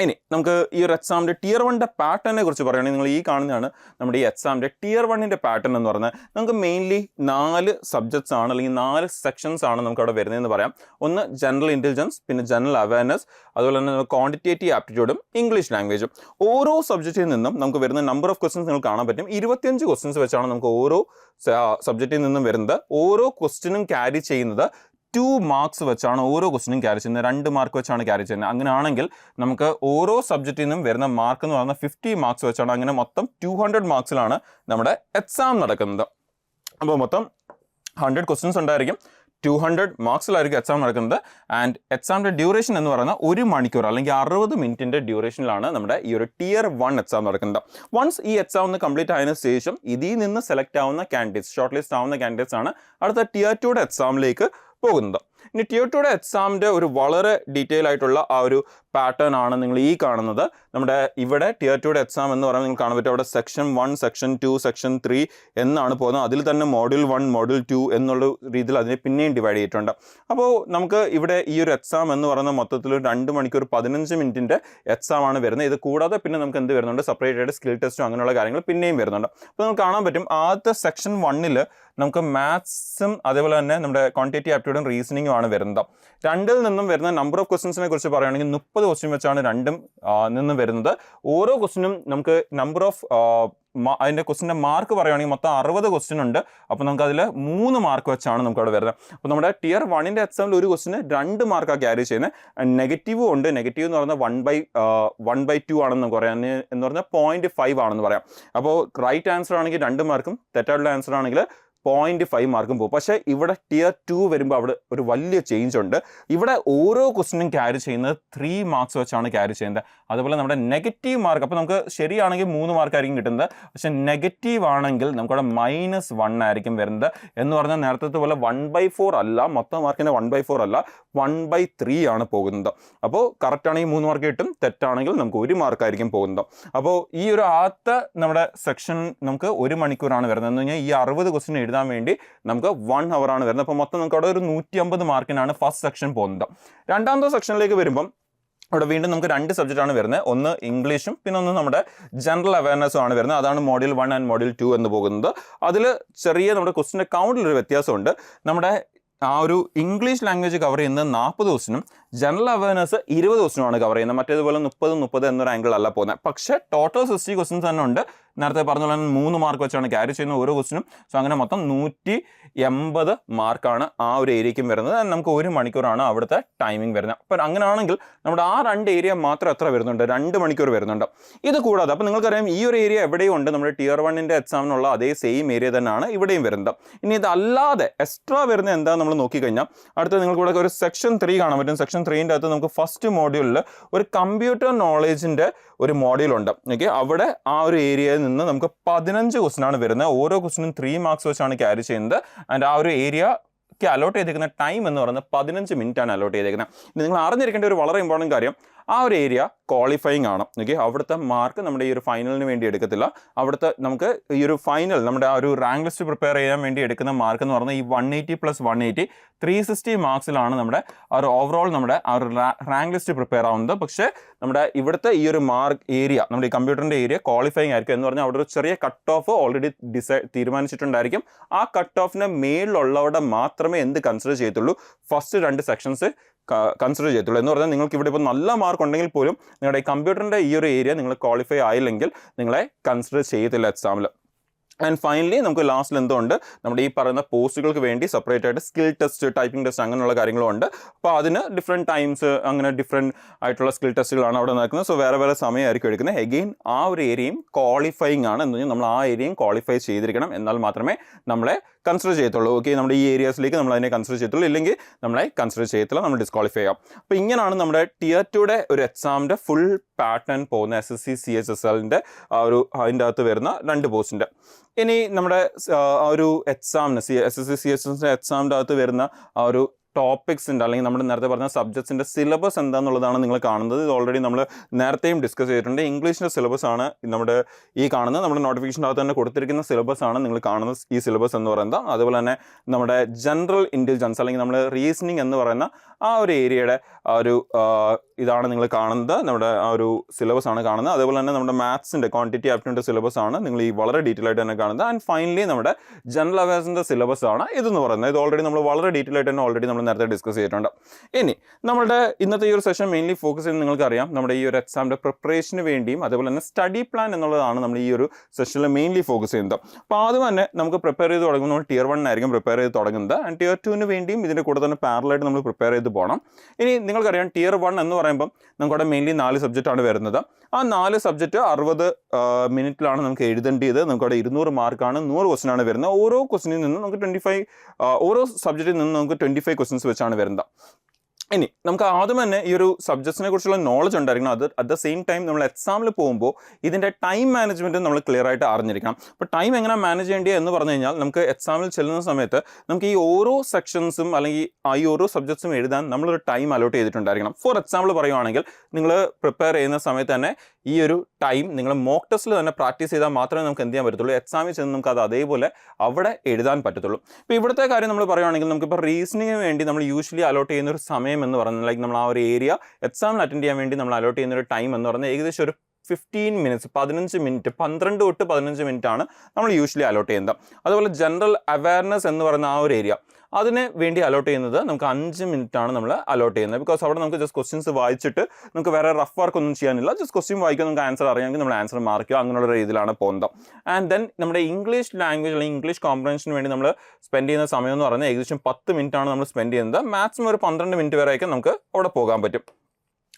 ഇനി നമുക്ക് ഈ ഒരു എക്സാമിൻ്റെ Tier 1 പാറ്റേണിനെ കുറിച്ച് പറയുകയാണെങ്കിൽ നിങ്ങൾ ഈ കാണുന്നതാണ് നമ്മുടെ ഈ എക്സാമിൻ്റെ Tier 1 പാറ്റേൺ എന്ന് പറഞ്ഞാൽ നമുക്ക് മെയിൻലി 4 സബ്ജക്ട്സ് ആണ് അല്ലെങ്കിൽ 4 സെക്ഷൻസ് ആണ് നമുക്ക് അവിടെ വരുന്നതെന്ന് പറയാം. ഒന്ന് ജനറൽ ഇൻ്റലിജൻസ്, പിന്നെ ജനറൽ അവയർനെസ്, അതുപോലെ തന്നെ ക്വാണ്ടിറ്റേറ്റീവ് ആപ്റ്റിറ്റ്യൂഡും ഇംഗ്ലീഷ് ലാംഗ്വേജും. ഓരോ സബ്ജക്റ്റിൽ നിന്നും നമുക്ക് വരുന്ന നമ്പർ ഓഫ് ക്വസ്റ്റ്യൻസ് നിങ്ങൾക്ക് കാണാൻ പറ്റും. 25 ക്വസ്റ്റ്യൻസ് വെച്ചാണ് നമുക്ക് ഓരോ സബ്ജക്റ്റിൽ നിന്നും വരുന്നത്. ഓരോ ക്വസ്റ്റ്യനും ക്യാരി ചെയ്യുന്നത് 2 മാർക്സ് വെച്ചാണ് ഓരോ ക്വസ്റ്റ്യനും ക്യാരി ചെയ്യുന്നത്. 2 മാർക്ക് വെച്ചാണ് ക്യാരി ചെയ്യുന്നത്. അങ്ങനെയാണെങ്കിൽ നമുക്ക് ഓരോ സബ്ജക്റ്റിൽ നിന്നും വരുന്ന മാർക്ക് എന്ന് പറയുന്നത് 50 മാർക്സ് വെച്ചാണ്. അങ്ങനെ മൊത്തം 200 മാർക്സിലാണ് നമ്മുടെ എക്സാം നടക്കുന്നത്. അപ്പോൾ മൊത്തം 100 ക്വസ്റ്റ്യൻസ് ഉണ്ടായിരിക്കും. 200 മാർക്സിലായിരിക്കും എക്സാം നടക്കുന്നത്. ആൻഡ് എക്സാമിൻ്റെ ഡ്യൂറേഷൻ എന്ന് പറയുന്നത് 1 മണിക്കൂർ അല്ലെങ്കിൽ 60 മിനിറ്റിൻ്റെ ഡ്യൂറേഷനിലാണ് നമ്മുടെ ഈ ഒരു Tier 1 എക്സാം നടക്കുന്നത്. വൺസ് ഈ എക്സാം ഒന്ന് കംപ്ലീറ്റ് ആയതിനു ശേഷം ഇതിൽ നിന്ന് സെലക്ട് ആവുന്ന കാൻഡിഡേറ്റ്സ്, ഷോർട്ട് ലിസ്റ്റ് ആവുന്ന കാൻഡിഡേറ്റ്സ് ആണ് അടുത്ത Tier 2 എക്സാമിലേക്ക് പോകുന്നത്. ഇനി Tier 2 എക്സാമിൻ്റെ ഒരു വളരെ ഡീറ്റെയിൽ ആയിട്ടുള്ള ആ ഒരു പാറ്റേൺ ആണ് നിങ്ങൾ ഈ കാണുന്നത്. നമ്മുടെ ഇവിടെ Tier 2 എക്സാം എന്ന് പറയുമ്പോൾ നിങ്ങൾക്ക് കാണാൻ പറ്റും അവിടെ സെക്ഷൻ 1, സെക്ഷൻ 2, സെക്ഷൻ 3 എന്നാണ് പോകുന്നത്. അതിൽ തന്നെ മോഡ്യൂൾ 1, മോഡ്യൂൾ 2 എന്നുള്ള രീതിയിൽ അതിനെ പിന്നെയും ഡിവൈഡ് ചെയ്തിട്ടുണ്ട്. അപ്പോൾ നമുക്ക് ഇവിടെ ഈ ഒരു എക്സാം എന്ന് പറയുന്ന മൊത്തത്തിൽ 2 മണിക്കൂർ 15 മിനിറ്റിൻ്റെ എക്സാം ആണ് വരുന്നത്. ഇത് കൂടാതെ പിന്നെ നമുക്ക് എന്ത് വരുന്നുണ്ട്? സെപ്പറേറ്റ് ആയിട്ട് സ്കിൽ ടെസ്റ്റും അങ്ങനെയുള്ള കാര്യങ്ങൾ പിന്നെയും വരുന്നുണ്ട്. അപ്പോൾ നമുക്ക് കാണാൻ പറ്റും ആദ്യത്തെ സെക്ഷൻ 1 നമുക്ക് മാത്സും അതേപോലെ തന്നെ നമ്മുടെ ക്വാണ്ടിറ്റേറ്റീവ് ആപ്റ്റിറ്റ്യൂഡും റീസണിങ്ങും ആണ് വരുന്നത്. 2ൽ നിന്നും വരുന്ന നമ്പർ ഓഫ് ക്വസ്റ്റ്യൻസിനെ കുറിച്ച് പറയുകയാണെങ്കിൽ 30 ക്വസ്റ്റ്യൻ വെച്ചാണ് 2 നിന്നും വരുന്നത്. ഓരോ ക്വസ്റ്റ്യനും നമുക്ക് നമ്പർ ഓഫ് അതിൻ്റെ ക്വസ്റ്റിൻ്റെ മാർക്ക് പറയുകയാണെങ്കിൽ മൊത്തം 60 ക്വസ്റ്റ്യൻ ഉണ്ട്. അപ്പോൾ നമുക്ക് അതിൽ 3 മാർക്ക് വെച്ചാണ് നമുക്ക് അവിടെ വരുന്നത്. അപ്പോൾ നമ്മുടെ Tier 1 എക്സാമിൽ ഒരു ക്വസ്റ്റിന് 2 മാർക്കാണ് ക്യാരി ചെയ്യുന്നത്. നെഗറ്റീവും ഉണ്ട്. നെഗറ്റീവ് എന്ന് പറഞ്ഞാൽ 1/2 ആണെന്ന് പറയാം, എന്ന് പറഞ്ഞാൽ 0.5 ആണെന്ന് പറയാം. അപ്പോൾ റൈറ്റ് ആൻസർ ആണെങ്കിൽ 2 മാർക്കും തെറ്റായിട്ടുള്ള ആൻസർ ആണെങ്കിൽ 0.5 മാർക്കും പോകും. പക്ഷേ ഇവിടെ Tier 2 വരുമ്പോൾ അവിടെ ഒരു വലിയ ചേഞ്ച് ഉണ്ട്. ഇവിടെ ഓരോ ക്വസ്റ്റിനും ക്യാരി ചെയ്യുന്നത് 3 മാർക്സ് വെച്ചാണ് ക്യാരി ചെയ്യുന്നത്. അതുപോലെ നമ്മുടെ നെഗറ്റീവ് മാർക്ക്, അപ്പോൾ നമുക്ക് ശരിയാണെങ്കിൽ 3 മാർക്കായിരിക്കും കിട്ടുന്നത്, പക്ഷെ നെഗറ്റീവ് ആണെങ്കിൽ നമുക്കവിടെ -1 ആയിരിക്കും വരുന്നത്. എന്ന് പറഞ്ഞാൽ നേരത്തെ പോലെ 1/4 അല്ല, മൊത്തം മാർക്കിൻ്റെ 1/4 അല്ല, 1/3 ആണ് പോകുന്നത്. അപ്പോൾ കറക്റ്റ് ആണെങ്കിൽ 3 മാർക്ക് കിട്ടും, തെറ്റാണെങ്കിൽ നമുക്ക് 1 മാർക്കായിരിക്കും പോകുന്നത്. അപ്പോൾ ഈ ഒരു ആദ്യത്തെ നമ്മുടെ സെക്ഷൻ നമുക്ക് 1 മണിക്കൂറാണ് വരുന്നത്. എന്ന് പറഞ്ഞാൽ ഈ 60 ക്വസ്റ്റ്യൻ എഴുതാൻ വേണ്ടി നമുക്ക് 1 hour ആണ് വരുന്നത്. അപ്പോൾ മൊത്തം നമുക്ക് അവിടെ ഒരു 150 മാർക്കിനാണ് ഫസ്റ്റ് സെക്ഷൻ പോകുന്നത്. രണ്ടാമത്തെ സെക്ഷനിലേക്ക് വരുമ്പം അവിടെ വീണ്ടും നമുക്ക് 2 സബ്ജക്റ്റാണ് വരുന്നത്. ഒന്ന് ഇംഗ്ലീഷും പിന്നെ ഒന്ന് നമ്മുടെ ജനറൽ അവയർനെസ്സും ആണ് വരുന്നത്. അതാണ് Module 1 ആൻഡ് Module 2 എന്ന് പോകുന്നത്. അതിൽ ചെറിയ നമ്മുടെ ക്വസ്റ്റിൻ്റെ കൗണ്ടിലൊരു വ്യത്യാസമുണ്ട്. നമ്മുടെ ആ ഒരു ഇംഗ്ലീഷ് ലാംഗ്വേജ് കവർ ചെയ്യുന്നത് 40 ദിവസത്തിനും ജനറൽ അവയർനെസ് 20 ദിവസത്തിനുമാണ് കവർ ചെയ്യുന്നത്. മറ്റേതുപോലെ 30 എന്നൊരു ആംഗിൾ അല്ല പോകുന്നത്. പക്ഷേ ടോട്ടൽ 60 ക്വസ്റ്റ്യൻസ് തന്നെ ഉണ്ട്. നേരത്തെ പറഞ്ഞ പോലെ 3 മാർക്ക് വെച്ചാണ് ക്യാരി ചെയ്യുന്നത് ഓരോ ക്വസ്റ്റിനും. സോ അങ്ങനെ മൊത്തം 180 മാർക്കാണ് ആ ഒരു ഏരിയയ്ക്കും വരുന്നത്. നമുക്ക് 1 മണിക്കൂറാണ് അവിടുത്തെ ടൈമിംഗ് വരുന്നത്. അപ്പോൾ അങ്ങനെയാണെങ്കിൽ നമ്മുടെ ആ 2 ഏരിയ മാത്രം എത്ര വരുന്നുണ്ട്? 2 മണിക്കൂർ വരുന്നുണ്ട്. ഇത് കൂടാതെ അപ്പോൾ നിങ്ങൾക്കറിയാം ഈ ഒരു ഏരിയ എവിടെയും ഉണ്ട്, നമ്മുടെ Tier 1 എക്സാമിനുള്ള അതേ സെയിം ഏരിയ തന്നെയാണ് ഇവിടെയും വരുന്നത്. ഇനി ഇതല്ലാതെ എക്സ്ട്രാ വരുന്നത് എന്താ നമ്മൾ നോക്കിക്കഴിഞ്ഞാൽ അടുത്ത നിങ്ങൾക്ക് ഇവിടെ ഒരു സെക്ഷൻ 3 കാണാൻ പറ്റും. സെക്ഷൻ 3ൻ്റെ അകത്ത് നമുക്ക് ഫസ്റ്റ് മോഡ്യൂളിൽ ഒരു കമ്പ്യൂട്ടർ നോളേജിൻ്റെ ഒരു മോഡ്യൂളുണ്ട്. ഓക്കെ, അവിടെ ആ ഒരു ഏരിയയിൽ നിന്ന് നമുക്ക് 15 ക്വസ്റ്റ്യനാണ് വരുന്നത്. ഓരോ ക്വസ്റ്റിനും 3 മാർക്സ് വെച്ചാണ് ക്യാരി ചെയ്യുന്നത്. ആൻഡ് ആ ഒരു ഏരിയക്ക് അലോട്ട് ചെയ്തിരിക്കുന്ന ടൈം എന്ന് പറയുന്നത് 15 മിനിറ്റാണ് അലോട്ട് ചെയ്തിരിക്കുന്നത്. ഇനി നിങ്ങൾ അറിഞ്ഞിരിക്കേണ്ട ഒരു വളരെ ഇമ്പോർട്ടൻറ്റ് കാര്യം, ആ ഒരു ഏരിയ ക്വാളിഫയിങ് ആണ്. ഓക്കെ, അവിടുത്തെ മാർക്ക് നമ്മുടെ ഈ ഒരു ഫൈനലിന് വേണ്ടി എടുക്കത്തില്ല. അവിടുത്തെ നമുക്ക് ഈ ഒരു ഫൈനൽ നമ്മുടെ ആ ഒരു റാങ്ക് ലിസ്റ്റ് പ്രിപ്പയർ ചെയ്യാൻ വേണ്ടി എടുക്കുന്ന മാർക്ക് എന്ന് പറഞ്ഞാൽ ഈ 180 + 180 360 മാർക്സിലാണ് നമ്മുടെ ആ ഒരു ഓവറോൾ നമ്മുടെ ആ ഒരു റാങ്ക് ലിസ്റ്റ് പ്രിപ്പയർ ആവുന്നത്. പക്ഷേ നമ്മുടെ ഇവിടുത്തെ ഈ ഒരു മാർക്ക് ഏരിയ നമ്മുടെ ഈ കമ്പ്യൂട്ടറിൻ്റെ ഏരിയ ക്വാളിഫയിങ് ആയിരിക്കും. എന്ന് പറഞ്ഞാൽ അവിടെ ഒരു ചെറിയ കട്ട് ഓഫ് ഓൾറെഡി തീരുമാനിച്ചിട്ടുണ്ടായിരിക്കും. ആ കട്ട് ഓഫിന് മേളിലുള്ളവരുടെ മാത്രമേ എന്ത് കൺസിഡർ ചെയ്യത്തുള്ളൂ, ഫസ്റ്റ് 2 സെക്ഷൻസ് കൺസിഡർ ചെയ്യത്തുള്ളൂ. എന്ന് പറഞ്ഞാൽ നിങ്ങൾക്ക് ഇവിടെ ഇപ്പോൾ നല്ല മാർക്ക് ഉണ്ടെങ്കിൽ പോലും നിങ്ങളുടെ ഈ കമ്പ്യൂട്ടറിൻ്റെ ഈ ഒരു ഏരിയ നിങ്ങൾ ക്വാളിഫൈ ആയില്ലെങ്കിൽ നിങ്ങളെ കൺസിഡർ ചെയ്യത്തില്ല എക്സാമിൽ. ആൻഡ് ഫൈനലി നമുക്ക് ലാസ്റ്റിൽ എന്തുകൊണ്ട് നമ്മുടെ ഈ പറയുന്ന പോസ്റ്റുകൾക്ക് വേണ്ടി സെപ്പറേറ്റ് ആയിട്ട് സ്കിൽ ടെസ്റ്റ്, ടൈപ്പിംഗ് ടെസ്റ്റ് അങ്ങനെയുള്ള കാര്യങ്ങളും ഉണ്ട്. അപ്പോൾ അതിന് ഡിഫറെൻറ്റ് ടൈംസ് അങ്ങനെ ഡിഫറെൻറ്റ് ആയിട്ടുള്ള സ്കിൽ ടെസ്റ്റുകളാണ് അവിടെ നടക്കുന്നത്. സോ വേറെ വേറെ സമയമായിരിക്കും എടുക്കുന്നത്. എഗെയിൻ ആ ഒരു ഏരിയയും ക്വാളിഫയിങ് ആണ്. എന്ന് പറഞ്ഞാൽ നമ്മൾ ആ ഏരിയയും ക്വാളിഫൈ ചെയ്തിരിക്കണം, എന്നാൽ മാത്രമേ നമ്മളെ കൺസിഡർ ചെയ്യത്തുള്ളൂ. ഓക്കെ, നമ്മുടെ ഈ ഏരിയാസിലേക്ക് നമ്മൾ അതിനെ കൺസിഡർ ചെയ്യത്തുള്ളൂ, ഇല്ലെങ്കിൽ നമ്മളെ കൺസിഡർ ചെയ്യത്തില്ല, നമ്മൾ ഡിസ്ക്വാളിഫൈ ചെയ്യാം. അപ്പോൾ ഇങ്ങനെയാണ് നമ്മുടെ Tier 2 ഒരു എക്സാമിൻ്റെ ഫുൾ പാറ്റേൺ പോകുന്ന SSC CHSLൻ്റെ അതിൻ്റെ അകത്ത് വരുന്ന 2 പോസ്റ്റിൻ്റെ. ഇനി നമ്മുടെ ആ ഒരു എക്സാമിന് SSC CHSL എക്സാമിൻ്റെ അകത്ത് വരുന്ന ആ ഒരു ടോപ്പിക്സിൻ്റെ അല്ലെങ്കിൽ നമ്മൾ നേരത്തെ പറഞ്ഞ സബ്ജക്ട്സിൻ്റെ സിലബസ് എന്താണെന്നുള്ളതാണ് നിങ്ങൾ കാണുന്നത്. ഇത് ഓൾറെഡി നമ്മൾ നേരത്തെയും ഡിസ്കസ് ചെയ്തിട്ടുണ്ട്. ഇംഗ്ലീഷിൻ്റെ സിലബസ് ആണ് നമ്മുടെ ഈ കാണുന്നത്. നമ്മുടെ നോട്ടിഫിക്കേഷൻ്റെ അകത്ത് തന്നെ കൊടുത്തിരിക്കുന്ന സിലബസ് ആണ് നിങ്ങൾ കാണുന്നത് ഈ സിലബസ് എന്ന് പറയുന്നത്. അതുപോലെ തന്നെ നമ്മുടെ ജനറൽ ഇൻ്റലിജൻസ് അല്ലെങ്കിൽ നമ്മൾ റീസണിങ് എന്ന് പറയുന്ന ആ ഒരു ഏരിയയുടെ ആ ഒരു ഇതാണ് നിങ്ങൾ കാണുന്നത്. നമ്മുടെ ആ ഒരു സിലബസ് ആണ് കാണുന്നത്. അതുപോലെ തന്നെ നമ്മുടെ മാത്സിൻ്റെ ക്വാണ്ടിറ്റി ആപ്റ്റിറ്റ്യൂഡ് സിലബസ് ആണ് നിങ്ങൾ ഈ വളരെ ഡീറ്റെയിൽ ആയിട്ട് തന്നെ കാണുന്നത്. ആൻഡ് ഫൈനലി നമ്മുടെ ജനറൽ അവയർനെസിൻ്റെ സിലബസ് ആണ് ഇതെന്ന് പറയുന്നത്. ഇത് ഓൾറെഡി നമ്മൾ വളരെ ഡീറ്റെയിൽ ആയിട്ട് തന്നെ ഓൾറെഡി നമ്മൾ നേരത്തെ ഡിസ്കസ് ചെയ്തിട്ടുണ്ട്. ഇനി നമ്മുടെ ഇന്നത്തെ ഈ ഒരു സെഷൻ മെയിൻലി ഫോക്കസ് ചെയ്യുന്നത് നിങ്ങൾക്കറിയാം നമ്മുടെ ഈ ഒരു എക്സാമിൻ്റെ പ്രിപ്പറേഷന് വേണ്ടിയും അതുപോലെ തന്നെ സ്റ്റഡി പ്ലാൻ എന്നുള്ളതാണ് നമ്മൾ ഈ ഒരു സെഷനിൽ മെയിൻലി ഫോക്കസ് ചെയ്യുന്നത്. അപ്പോൾ ആദ്യം തന്നെ നമുക്ക് പ്രിപ്പയർ ചെയ്ത് തുടങ്ങുമ്പോൾ നമ്മൾ Tier 1 ആയിരിക്കും പ്രിപ്പയർ ചെയ്ത് തുടങ്ങുന്നത്. ആൻഡ് Tier 2 വേണ്ടിയും ഇതിൻ്റെ കൂടെ തന്നെ പാരലായിട്ട് നമ്മൾ പ്രിപ്പയർ ചെയ്ത് പോകണം. ഇനി നിങ്ങൾക്കറിയാം Tier 1 എന്ന് പറയുമ്പം നമുക്കവിടെ മെയിൻലി 4 സബ്ജക്റ്റാണ് വരുന്നത്. ആ 4 സബ്ജക്റ്റ് 60 മിനിറ്റിലാണ് നമുക്ക് എഴുതേണ്ടത്. നമുക്കവിടെ 200 മാർക്കാണ്, 100 ക്വസ്റ്റ്യൻ ആണ് വരുന്നത്. ഓരോ ക്വസ്റ്റിനിൽ നിന്ന് നമുക്ക് 25 ഓരോ സബ്ജക്റ്റിൽ നിന്ന് നമുക്ക് 25 ക്വസ്റ്റ്യൻസ് വെച്ചാണ് വരുന്നത്. ഇനി നമുക്ക് ആദ്യം തന്നെ ഈ ഒരു സബ്ജക്ട്സിനെ കുറിച്ചുള്ള നോളജ് ഉണ്ടായിരിക്കണം. അത് അറ്റ് ദ സെയിം ടൈം നമ്മൾ എക്സാമിൽ പോകുമ്പോൾ ഇതിൻ്റെ ടൈം മാനേജ്മെൻറ്റ് നമ്മൾ ക്ലിയർ ആയിട്ട് അറിഞ്ഞിരിക്കണം. അപ്പോൾ ടൈം എങ്ങനെ മാനേജ് ചെയ്യേണ്ടത് എന്ന് പറഞ്ഞു കഴിഞ്ഞാൽ നമുക്ക് എക്സാമിൽ ചെല്ലുന്ന സമയത്ത് നമുക്ക് ഈ ഓരോ സെക്ഷൻസും അല്ലെങ്കിൽ ഈ ഓരോ സബ്ജക്ട്സും എഴുതാൻ നമ്മളൊരു ടൈം അലോട്ട് ചെയ്തിട്ടുണ്ടായിരിക്കണം. ഫോർ എക്സാമ്പിൾ പറയുവാണെങ്കിൽ നിങ്ങൾ പ്രിപ്പയർ ചെയ്യുന്ന സമയത്ത് തന്നെ ഈ ഒരു ടൈം നിങ്ങൾ മോക്ക് ടെസ്റ്റിൽ തന്നെ പ്രാക്ടീസ് ചെയ്താൽ മാത്രമേ നമുക്ക് എന്ത് ചെയ്യാൻ പറ്റത്തുള്ളൂ, എക്സാമിൽ ചെന്ന് നമുക്ക് അത് അതേപോലെ അവിടെ എഴുതാൻ പറ്റത്തുള്ളൂ. ഇപ്പോൾ ഇവിടുത്തെ കാര്യം നമ്മൾ പറയുവാണെങ്കിൽ നമുക്കിപ്പോൾ റീസണിങ്ങിന് വേണ്ടി നമ്മൾ യൂഷ്വലി അലോട്ട് ചെയ്യുന്ന ഒരു സമയം എന്ന് പറയുന്നത് ലൈക്ക് നമ്മൾ ആ ഒരു ഏരിയ എക്സാമിൽ അറ്റൻഡ് ചെയ്യാൻ വേണ്ടി നമ്മൾ അലോട്ട് ചെയ്യുന്ന ഒരു ടൈം എന്ന് പറയുന്നത് ഏകദേശം ഒരു 15 മിനിറ്റ്സ് 15 മിനിറ്റ് 12 തൊട്ട് 15 മിനിറ്റ് ആണ് നമ്മൾ യൂഷ്വലി അലോട്ട് ചെയ്യുന്നത്. അതുപോലെ ജനറൽ അവയർനെസ് എന്ന് പറയുന്ന ആ ഒരു ഏരിയ അതിന് വേണ്ടി അലോട്ട് ചെയ്യുന്നത് നമുക്ക് 5 മിനിറ്റ് ആണ് നമ്മൾ അലോട്ട് ചെയ്യുന്നത്. ബിക്കോസ് അവിടെ നമുക്ക് ജസ്റ്റ് ക്വസ്റ്റ്യൻസ് വായിച്ചിട്ട് നമുക്ക് വേറെ റഫ് വർക്ക് ഒന്നും ചെയ്യാനില്ല. ജസ്റ്റ് ക്വസ്റ്റ്യൻ വായിക്കുക, നമുക്ക് ആൻസർ അറിയാമെങ്കിൽ നമ്മൾ ആൻസർ മാർക്ക് ചെയ്യുക, അങ്ങനെയുള്ള രീതിയിലാണ് പോകുന്നത്. ആൻഡ് ദെൻ നമ്മുടെ ഇംഗ്ലീഷ് ലാംഗ്വേജ് അല്ലെങ്കിൽ ഇംഗ്ലീഷ് കോംപ്രഹൻഷന് വേണ്ടി നമ്മൾ സ്പെൻഡ് ചെയ്യുന്ന സമയം എന്ന് പറയുന്നത് ഏകദേശം 10 മിനിറ്റ് ആണ് നമ്മൾ സ്പെൻഡ് ചെയ്യുന്നത്. മാക്സിമം ഒരു 12 മിനിറ്റ് വരെയൊക്കെ നമുക്ക് അവിടെ പോകാൻ പറ്റും.